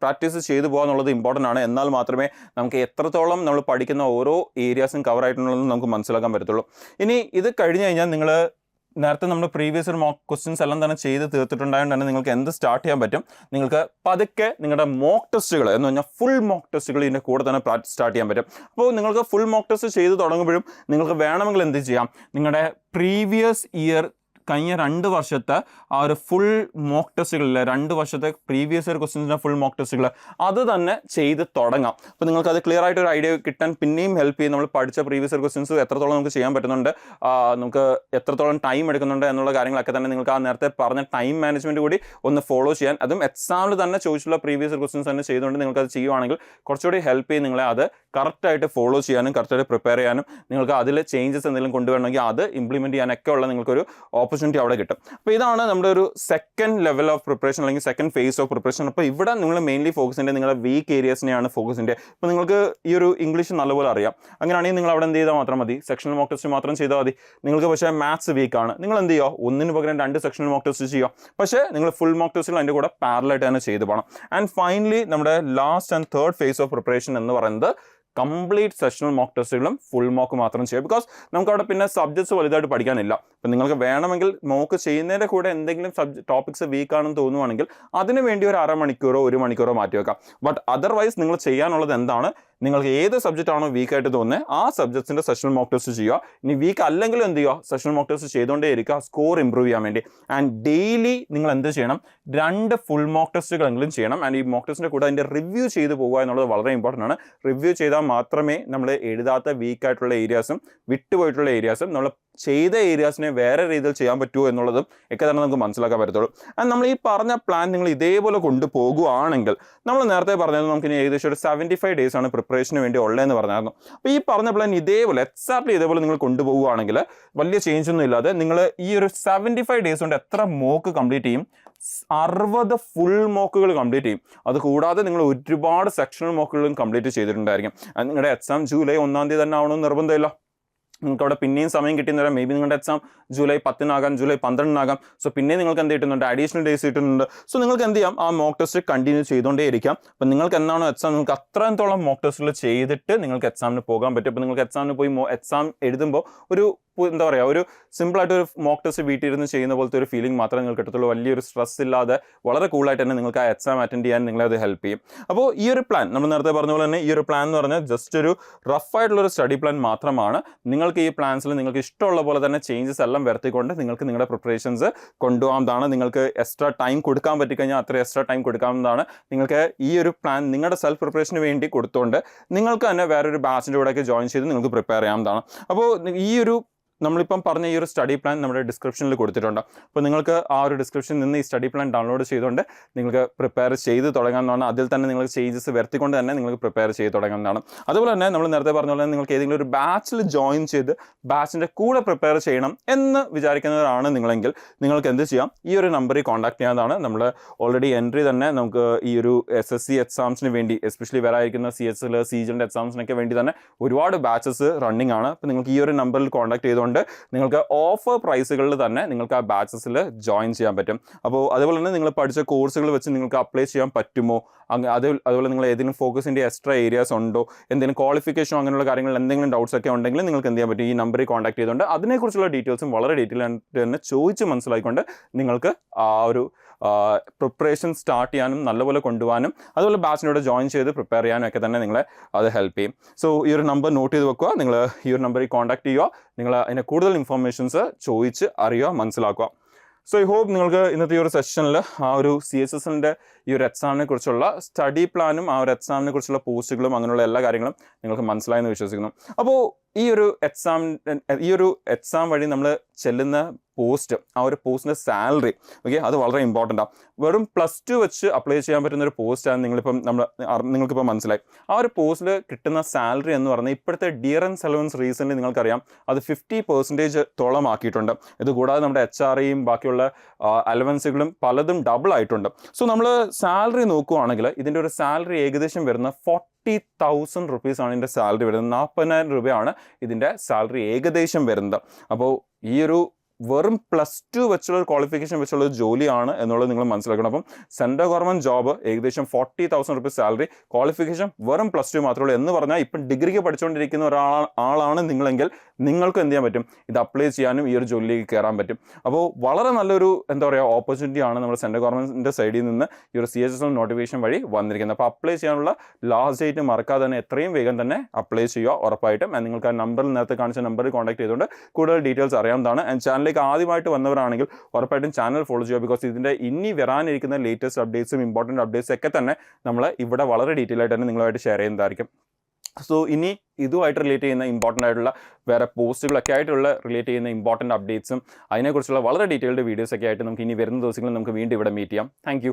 പ്രാക്ടീസ് ചെയ്തു പോകുക എന്നുള്ളത് ഇമ്പോർട്ടൻ്റ് ആണ്. എന്നാൽ മാത്രമേ നമുക്ക് എത്രത്തോളം നമ്മൾ പഠിക്കുന്ന ഓരോ ഏരിയാസും കവർ ആയിട്ടുള്ളതെന്ന് നമുക്ക് മനസ്സിലാക്കാൻ പറ്റത്തുള്ളൂ. ഇനി ഇത് കഴിഞ്ഞ് കഴിഞ്ഞാൽ നിങ്ങൾ നേരത്തെ നമ്മൾ പ്രീവിയസ് ഒരു മോക്ക് ക്വസ്റ്റ്യൻസ് എല്ലാം തന്നെ ചെയ്ത് തീർത്തിട്ടുണ്ടായതുകൊണ്ട് തന്നെ നിങ്ങൾക്ക് എന്ത് സ്റ്റാർട്ട് ചെയ്യാൻ പറ്റും, നിങ്ങൾക്ക് പതുക്കെ നിങ്ങളുടെ മോക്ക് ടെസ്റ്റുകൾ എന്ന് പറഞ്ഞാൽ ഫുൾ മോക്ക് ടെസ്റ്റുകൾ ഇതിൻ്റെ കൂടെ തന്നെ സ്റ്റാർട്ട് ചെയ്യാൻ പറ്റും. അപ്പോൾ നിങ്ങൾക്ക് ഫുൾ മോക്ക് ടെസ്റ്റ് ചെയ്ത് തുടങ്ങുമ്പോഴും നിങ്ങൾക്ക് വേണമെങ്കിൽ എന്ത് ചെയ്യാം, നിങ്ങളുടെ പ്രീവിയസ് ഇയർ കഴിഞ്ഞ 2 വർഷത്തെ ആ ഒരു ഫുൾ മോക്ക് ടെസ്റ്റുകളിൽ 2 വർഷത്തെ പ്രീവിയസ് ഇയർ ക്വസ്റ്റ്യൻസിൻ്റെ ഫുൾ മോക്ക് ടെസ്റ്റുകൾ അത് തന്നെ ചെയ്ത് തുടങ്ങാം. അപ്പോൾ നിങ്ങൾക്ക് അത് ക്ലിയർ ആയിട്ട് ഒരു ഐഡിയ കിട്ടാൻ പിന്നെയും ഹെൽപ്പ് ചെയ്യും. നമ്മൾ പഠിച്ച പ്രീവിയസ് ഇയർ ക്വസ്റ്റ്യൻസ് എത്രത്തോളം നമുക്ക് ചെയ്യാൻ പറ്റുന്നുണ്ട്, നമുക്ക് എത്രത്തോളം ടൈം എടുക്കുന്നുണ്ട് എന്നുള്ള കാര്യങ്ങളൊക്കെ തന്നെ നിങ്ങൾക്ക് ആ നേരത്തെ പറഞ്ഞ ടൈം മാനേജ്മെൻറ്റ് കൂടി ഒന്ന് ഫോളോ ചെയ്യാൻ, അതും എക്സാമിൽ തന്നെ ചോദിച്ചുള്ള പ്രീവിയസ് ഇയർ ക്വസ്റ്റ്യൻസ് തന്നെ ചെയ്തുകൊണ്ട് നിങ്ങൾക്കത് ചെയ്യുവാണെങ്കിൽ കുറച്ചുകൂടി ഹെൽപ്പ് ചെയ്യും നിങ്ങളെ അത് കറക്റ്റായിട്ട് ഫോളോ ചെയ്യാനും കറക്റ്റായിട്ട് പ്രിപ്പയർ ചെയ്യാനും. നിങ്ങൾക്ക് അതിൽ ചേഞ്ചസ് എന്തെങ്കിലും കൊണ്ടുവരണമെങ്കിൽ അത് ഇംപ്ലിമെൻറ്റ് ചെയ്യാനൊക്കെ ഉള്ള നിങ്ങൾക്കൊരു ഓപ്പർച്യൂണിറ്റി അവിടെ കിട്ടും. അപ്പോൾ ഇതാണ് നമ്മുടെ ഒരു സെക്കൻഡ് ലെവൽ ഓഫ് പ്രിപ്പറേഷൻ അല്ലെങ്കിൽ സെക്കൻഡ് ഫേസ് ഓഫ് പ്രിപ്പറേഷൻ. അപ്പോൾ ഇവിടെ നിങ്ങൾ മെയിൻലി ഫോക്കസ് ചെയ്യേണ്ടത് നിങ്ങളുടെ വീക്ക് ഏരിയാസിനെയാണ് ഫോക്കസ് ചെയ്യേണ്ടത്. ഇപ്പോൾ നിങ്ങൾക്ക് ഈ ഒരു ഇംഗ്ലീഷ് നല്ലപോലെ അറിയാം, അങ്ങനെയാണെങ്കിൽ നിങ്ങൾ അവിടെ എന്ത് ചെയ്താൽ മാത്രം മതി, സെക്ഷണൽ മോക്ക് ടെസ്റ്റ് മാത്രം ചെയ്താൽ മതി. നിങ്ങൾക്ക് പക്ഷേ മാത്സ് വീക്കാണ്, നിങ്ങൾ എന്ത് ചെയ്യുക, ഒന്നിന് പകരം 2 സെക്ഷണൽ മോക്ക് ടെസ്റ്റ് ചെയ്യുക. പക്ഷേ നിങ്ങൾ ഫുൾ മോക്ക് ടെസ്റ്റുകൾ അതിൻ്റെ കൂടെ പാരലായിട്ട് തന്നെ ചെയ്ത് പോകണം. ആൻഡ് ഫൈനലി നമ്മുടെ last and third phase of preparation എന്ന് പറയുന്നത് കംപ്ലീറ്റ് സെഷണൽ മോക്ക് ടെസ്റ്റുകളും ഫുൾ മോക്ക് മാത്രം ചെയ്യുക. ബിക്കോസ് നമുക്ക് അവിടെ പിന്നെ സബ്ജക്ട്സ് വലുതായിട്ട് പഠിക്കാനില്ല. അപ്പം നിങ്ങൾക്ക് വേണമെങ്കിൽ മോക്ക് ചെയ്യുന്നതിൻ്റെ കൂടെ എന്തെങ്കിലും ടോപ്പിക്സ് വീക്കാണെന്ന് തോന്നുവാണെങ്കിൽ അതിന് വേണ്ടി ഒരു 1/2 മണിക്കൂറോ 1 മണിക്കൂറോ മാറ്റി വെക്കാം. ബട്ട് അതർവൈസ് നിങ്ങൾ ചെയ്യാനുള്ളത് എന്താണ്, നിങ്ങൾക്ക് ഏത് സബ്ജക്റ്റ് ആണോ വീക്കായിട്ട് തോന്നുന്നത് ആ സബ്ജക്ട്സിൻ്റെ സെഷണൽ മോക്ക് ടെസ്റ്റ് ചെയ്യുക. ഇനി വീക്ക് അല്ലെങ്കിലും എന്ത് ചെയ്യുക, സെഷണൽ മോക്ക് ടെസ്റ്റ് ചെയ്തുകൊണ്ടേ ഇരിക്കുക സ്കോർ ഇംപ്രൂവ് ചെയ്യാൻ വേണ്ടി. ആൻഡ് ഡെയിലി നിങ്ങൾ എന്ത് ചെയ്യണം, 2 ഫുൾ മോക്ക് ടെസ്റ്റുകളെങ്കിലും ചെയ്യണം. ആൻഡ് ഈ മോക്ക് ടെസ്റ്റിൻ്റെ കൂടെ അതിൻ്റെ റിവ്യൂ ചെയ്ത് പോകുക എന്നുള്ളത് വളരെ ഇമ്പോർട്ടൻ്റ് ആണ്. റിവ്യൂ ചെയ്താൽ മാത്രമേ നമ്മൾ എഴുതാത്ത വീക്കായിട്ടുള്ള ഏരിയാസും വിട്ടുപോയിട്ടുള്ള ഏരിയാസും നമ്മൾ ചെയ്ത ഏരിയാസിനെ വേറെ രീതിയിൽ ചെയ്യാൻ പറ്റുമോ എന്നുള്ളതും ഒക്കെ തന്നെ നമുക്ക് മനസ്സിലാക്കാൻ പറ്റത്തുള്ളൂ. ആൻഡ് നമ്മൾ ഈ പറഞ്ഞ പ്ലാൻ നിങ്ങൾ ഇതേപോലെ കൊണ്ടുപോകുകയാണെങ്കിൽ, നമ്മൾ നേരത്തെ പറഞ്ഞത് നമുക്ക് ഇനി ഏകദേശം ഒരു 75 days ആണ് പ്രിപ്പറേഷന് വേണ്ടി ഉള്ളതെന്ന് പറഞ്ഞായിരുന്നു. അപ്പോൾ ഈ പറഞ്ഞ പ്ലാൻ ഇതേപോലെ എക്സാക്ട്ലി ഇതേപോലെ നിങ്ങൾ കൊണ്ടുപോകുകയാണെങ്കിൽ വലിയ ചേഞ്ച് ഒന്നും ഇല്ലാതെ നിങ്ങൾ ഈ ഒരു 75 days കൊണ്ട് എത്ര മോക്ക് കംപ്ലീറ്റ് ചെയ്യും? 60 ഫുൾ മോക്കുകൾ കംപ്ലീറ്റ് ചെയ്യും. അത് കൂടാതെ നിങ്ങൾ ഒരുപാട് സെക്ഷണൽ മോക്കുകളും കംപ്ലീറ്റ് ചെയ്തിട്ടുണ്ടായിരിക്കും. നിങ്ങളുടെ എക്സാം ജൂലൈ 1-ാം തീയതി തന്നെ ആവണമെന്ന് നിർബന്ധമില്ല. നിങ്ങൾക്ക് അവിടെ പിന്നെയും സമയം കിട്ടിയെന്ന് പറയാം. മേ ബി നിങ്ങളുടെ എക്സാം ജൂലൈ 10-നാകാം, ജൂലൈ 12-നാകാം. സോ പിന്നെ നിങ്ങൾക്ക് എന്ത് കിട്ടുന്നുണ്ട്, അഡീഷണൽ ഡേയ്സ് കിട്ടുന്നുണ്ട്. സോ നിങ്ങൾക്ക് എന്ത് ചെയ്യാം, ആ മോക്ക് ടെസ്റ്റ് കണ്ടിന്യൂ ചെയ്തുകൊണ്ടേ ഇരിക്കാം. അപ്പം നിങ്ങൾക്ക് എന്നാണോ എക്സാം, നിങ്ങൾക്ക് അത്രത്തോളം മോക്ക് ടെസ്റ്റുകൾ ചെയ്തിട്ട് നിങ്ങൾക്ക് എക്സാമിന് പോകാൻ പറ്റും. അപ്പോൾ നിങ്ങൾക്ക് എക്സാമിന് പോയി എക്സാം എഴുതുമ്പോൾ ഒരു എന്താ പറയുക, ഒരു സിമ്പിളായിട്ട് ഒരു മോക്ക് ടെസ്റ്റ് വീട്ടിലിരുന്ന് ചെയ്യുന്ന പോലത്തെ ഒരു ഫീലിംഗ് മാത്രമേ നിങ്ങൾക്ക് കിട്ടത്തുള്ളൂ. വലിയൊരു സ്ട്രെസ് ഇല്ലാതെ വളരെ കൂളായിട്ട് തന്നെ നിങ്ങൾക്ക് ആ എക്സാം അറ്റൻഡ് ചെയ്യാൻ നിങ്ങളെ അത് ഹെൽപ്പ് ചെയ്യും. അപ്പോൾ ഈ ഒരു പ്ലാൻ നമ്മൾ നേരത്തെ പറഞ്ഞ പോലെ തന്നെ ഈ ഒരു പ്ലാൻ എന്ന് പറഞ്ഞാൽ ജസ്റ്റ് ഒരു റഫായിട്ടുള്ളൊരു സ്റ്റഡി പ്ലാൻ മാത്രമാണ്. നിങ്ങൾക്ക് ഈ പ്ലാൻസിൽ നിങ്ങൾക്ക് ഇഷ്ടമുള്ള പോലെ തന്നെ ചേഞ്ചസ് എല്ലാം വരുത്തിക്കൊണ്ട് നിങ്ങൾക്ക് നിങ്ങളുടെ പ്രിപ്പറേഷൻസ് കൊണ്ടുപോകാവുന്നതാണ്. നിങ്ങൾക്ക് എക്സ്ട്രാ ടൈം കൊടുക്കാൻ പറ്റിക്കഴിഞ്ഞാൽ അത്ര എക്സ്ട്രാ ടൈം കൊടുക്കാവുന്നതാണ്. നിങ്ങൾക്ക് ഈ ഒരു പ്ലാൻ നിങ്ങളുടെ സെൽഫ് പ്രിപ്പറേഷന് വേണ്ടി കൊടുത്തുകൊണ്ട് നിങ്ങൾക്ക് തന്നെ വേറൊരു ബാച്ചിൻ്റെ കൂടെയൊക്കെ ജോയിൻ ചെയ്ത് നിങ്ങൾക്ക് പ്രിപ്പയർ ചെയ്യാവുന്നതാണ്. അപ്പോൾ ഈ ഒരു നമ്മളിപ്പം പറഞ്ഞ ഈ ഒരു സ്റ്റഡി പ്ലാൻ നമ്മുടെ ഡിസ്ക്രിപ്ഷനിൽ കൊടുത്തിട്ടുണ്ട്. അപ്പോൾ നിങ്ങൾക്ക് ആ ഒരു ഡിസ്ക്രിപ്ഷനിൽ നിന്ന് ഈ സ്റ്റഡി പ്ലാൻ ഡൗൺലോഡ് ചെയ്തുകൊണ്ട് നിങ്ങൾക്ക് പ്രിപ്പയർ ചെയ്ത് തുടങ്ങാവുന്നതാണ്. അതിൽ തന്നെ നിങ്ങൾക്ക് ചേഞ്ചസ് വരുത്തിക്കൊണ്ട് തന്നെ നിങ്ങൾക്ക് പ്രിപ്പയർ ചെയ്ത് തുടങ്ങാവുന്നതാണ്. അതുപോലെ തന്നെ നമ്മൾ നേരത്തെ പറഞ്ഞ പോലെ നിങ്ങൾക്ക് ഏതെങ്കിലും ഒരു ബാച്ചിൽ ജോയിൻ ചെയ്ത് ബാച്ചിൻ്റെ കൂടെ പ്രിപ്പയർ ചെയ്യണം എന്ന് വിചാരിക്കുന്നവരാണ് നിങ്ങളെങ്കിൽ നിങ്ങൾക്ക് എന്ത് ചെയ്യാം, ഈ ഒരു നമ്പറിൽ കോൺടാക്ട് ചെയ്യാവുന്നതാണ്. നമ്മൾ ഓൾറെഡി എൻട്രി തന്നെ നമുക്ക് ഈ ഒരു SSC എക്സാംസിന് വേണ്ടി, എസ്പെഷ്യലി വരായിരിക്കുന്ന CSL CGL എക്സാംസിനൊക്കെ വേണ്ടി തന്നെ ഒരുപാട് ബാച്ചസ് റണ്ണിങ് ആണ്. അപ്പോൾ നിങ്ങൾക്ക് ഈ ഒരു നമ്പറിൽ കോൺടാക്ട് ചെയ്തുകൊണ്ട് നിങ്ങൾക്ക് ഓഫർ പ്രൈസുകളിൽ തന്നെ നിങ്ങൾക്ക് ആ ബാച്ചസിൽ ജോയിൻ ചെയ്യാൻ പറ്റും. അപ്പോൾ അതുപോലെ തന്നെ നിങ്ങൾ പഠിച്ച കോഴ്സുകൾ വെച്ച് നിങ്ങൾക്ക് അപ്ലൈ ചെയ്യാൻ പറ്റുമോ, അതുപോലെ നിങ്ങൾ ഏതെങ്കിലും ഫോക്കസിൻ്റെ എക്സ്ട്രാ ഏരിയാസ് ഉണ്ടോ, എന്തെങ്കിലും ക്വാളിഫിക്കേഷനോ അങ്ങനെയുള്ള കാര്യങ്ങൾ എന്തെങ്കിലും ഡൗട്ട്സ് ഒക്കെ ഉണ്ടെങ്കിൽ നിങ്ങൾക്ക് എന്ത് ചെയ്യാൻ പറ്റും, ഈ നമ്പറിൽ കോൺടാക്ട് ചെയ്തുകൊണ്ട് അതിനെക്കുറിച്ചുള്ള ഡീറ്റെയിൽസും വളരെ ഡീറ്റെയിൽ ആയിട്ട് തന്നെ ചോദിച്ച് മനസ്സിലാക്കിക്കൊണ്ട് നിങ്ങൾക്ക് ആ ഒരു പ്രിപ്പറേഷൻ സ്റ്റാർട്ട് ചെയ്യാനും നല്ലപോലെ കൊണ്ടുപോകാനും അതുപോലെ ബാച്ചിനോട് ജോയിൻ ചെയ്ത് പ്രിപ്പയർ ചെയ്യാനും ഒക്കെ തന്നെ നിങ്ങളെ അത് ഹെൽപ്പ് ചെയ്യും. സോ ഈ ഒരു നമ്പർ നോട്ട് ചെയ്ത് വെക്കുക. നിങ്ങൾ ഈ ഒരു നമ്പറിൽ കോൺടാക്ട് ചെയ്യുക. നിങ്ങൾ അതിനെ കൂടുതൽ ഇൻഫർമേഷൻസ് ചോദിച്ച് അറിയുക, മനസ്സിലാക്കുക. സോ ഐ ഹോപ്പ് നിങ്ങൾക്ക് ഇന്നത്തെ ഈ ഒരു സെഷനിൽ ആ ഒരു CSSൻ്റെ ഈ ഒരു എക്സാമിനെ കുറിച്ചുള്ള സ്റ്റഡി പ്ലാനും ആ ഒരു എക്സാമിനെ കുറിച്ചുള്ള പോസ്റ്റുകളും അങ്ങനെയുള്ള എല്ലാ കാര്യങ്ങളും നിങ്ങൾക്ക് മനസ്സിലായെന്ന് വിശ്വസിക്കുന്നു. അപ്പോൾ ഈ ഒരു എക്സാം വഴി നമ്മൾ ചെല്ലുന്ന പോസ്റ്റ്, ആ ഒരു പോസ്റ്റിൻ്റെ സാലറി, ഓക്കെ, അത് വളരെ ഇമ്പോർട്ടൻ്റ് ആണ്. വെറും +2 വെച്ച് അപ്ലൈ ചെയ്യാൻ പറ്റുന്ന ഒരു പോസ്റ്റാണ് നിങ്ങൾക്കിപ്പോൾ മനസ്സിലായി. ആ ഒരു പോസ്റ്റിൽ കിട്ടുന്ന സാലറി എന്ന് പറഞ്ഞാൽ ഇപ്പോഴത്തെ ഡിയറൻസ് അലവൻസ് റീസെൻ്റ്ലി നിങ്ങൾക്കറിയാം അത് 50% ആക്കിയിട്ടുണ്ട്. ഇത് കൂടാതെ നമ്മുടെ HRAയും ബാക്കിയുള്ള അലവൻസുകളും പലതും ഡബിൾ ആയിട്ടുണ്ട്. സോ നമ്മൾ സാലറി നോക്കുകയാണെങ്കിൽ ഇതിൻ്റെ ഒരു സാലറി ഏകദേശം വരുന്ന 40,000 rupees ഇതിൻ്റെ സാലറി വരുന്നത്. 40,000 രൂപയാണ് ഇതിൻ്റെ സാലറി ഏകദേശം വരുന്നത്. അപ്പോൾ ഈ ഒരു വെറും +2 വെച്ചുള്ള ക്വാളിഫിക്കേഷൻ വെച്ചുള്ള ജോലിയാണ് എന്നുള്ളത് നിങ്ങൾ മനസ്സിലാക്കണം. അപ്പം സെൻട്രൽ ഗവൺമെൻറ് ജോബ് ഏകദേശം 40,000 rupees സാലറി, ക്വാളിഫിക്കേഷൻ വെറും +2 മാത്രമേ ഉള്ളൂ എന്ന് പറഞ്ഞാൽ ഇപ്പം ഡിഗ്രിക്ക് പഠിച്ചുകൊണ്ടിരിക്കുന്ന ആളാണ് നിങ്ങളെങ്കിൽ നിങ്ങൾക്ക് എന്ത് ചെയ്യാൻ പറ്റും, ഇത് അപ്ലൈ ചെയ്യാനും ഈ ഒരു ജോലിയിലേക്ക് കയറാൻ പറ്റും. അപ്പോൾ വളരെ നല്ലൊരു എന്താ പറയുക ഓപ്പർച്യൂണിറ്റിയാണ് നമ്മുടെ സെൻട്രൽ ഗവൺമെൻറ്റിൻ്റെ സൈഡിൽ നിന്ന് ഈ ഒരു CSSL നോട്ടിഫിക്കേഷൻ വഴി വന്നിരിക്കുന്നത്. അപ്പോൾ അപ്ലൈ ചെയ്യാനുള്ള ലാസ്റ്റ് ഡേറ്റ് മറക്കാതെ തന്നെ എത്രയും വേഗം തന്നെ അപ്ലൈ ചെയ്യുക ഉറപ്പായിട്ടും. നിങ്ങൾക്ക് ആ നമ്പറിൽ നേരത്തെ കാണിച്ച നമ്പറിൽ കോൺടാക്ട് ചെയ്തുകൊണ്ട് കൂടുതൽ ഡീറ്റെയിൽസ് അറിയാവുന്നതാണ്. ആൻഡ് ചാനലിലേക്ക് ആദ്യമായിട്ട് വന്നവരാണെങ്കിൽ ഉറപ്പായിട്ടും ചാനൽ ഫോളോ ചെയ്യുക. ബിക്കോസ് ഇതിൻ്റെ ഇനി വരാനിരിക്കുന്ന ലേറ്റസ്റ്റ് അപ്ഡേറ്റ്സും ഇമ്പോർട്ടൻറ്റ് അപ്ഡേറ്റ്സ് ഒക്കെ തന്നെ നമ്മൾ ഇവിടെ വളരെ ഡീറ്റെയിൽ ആയിട്ട് തന്നെ നിങ്ങളുമായിട്ട് ഷെയർ ചെയ്യുന്നതായിരിക്കും. സോ ഇനി ഇതുമായിട്ട് റിലേറ്റ് ചെയ്യുന്ന ഇമ്പോർട്ടൻ്റ് ആയിട്ടുള്ള വേറെ പോസ്റ്റുകളൊക്കെ ആയിട്ടുള്ള റിലേറ്റ് ചെയ്യുന്ന ഇമ്പോർട്ടൻ്റ് അപ്ഡേറ്റ്സും അതിനെക്കുറിച്ചുള്ള വളരെ ഡീറ്റെയിൽഡ് വീഡിയോസൊക്കെ ആയിട്ട് നമുക്ക് ഇനി വരുന്ന ദിവസങ്ങളിൽ നമുക്ക് വീണ്ടും ഇവിടെ മീറ്റ് ചെയ്യാം. താങ്ക്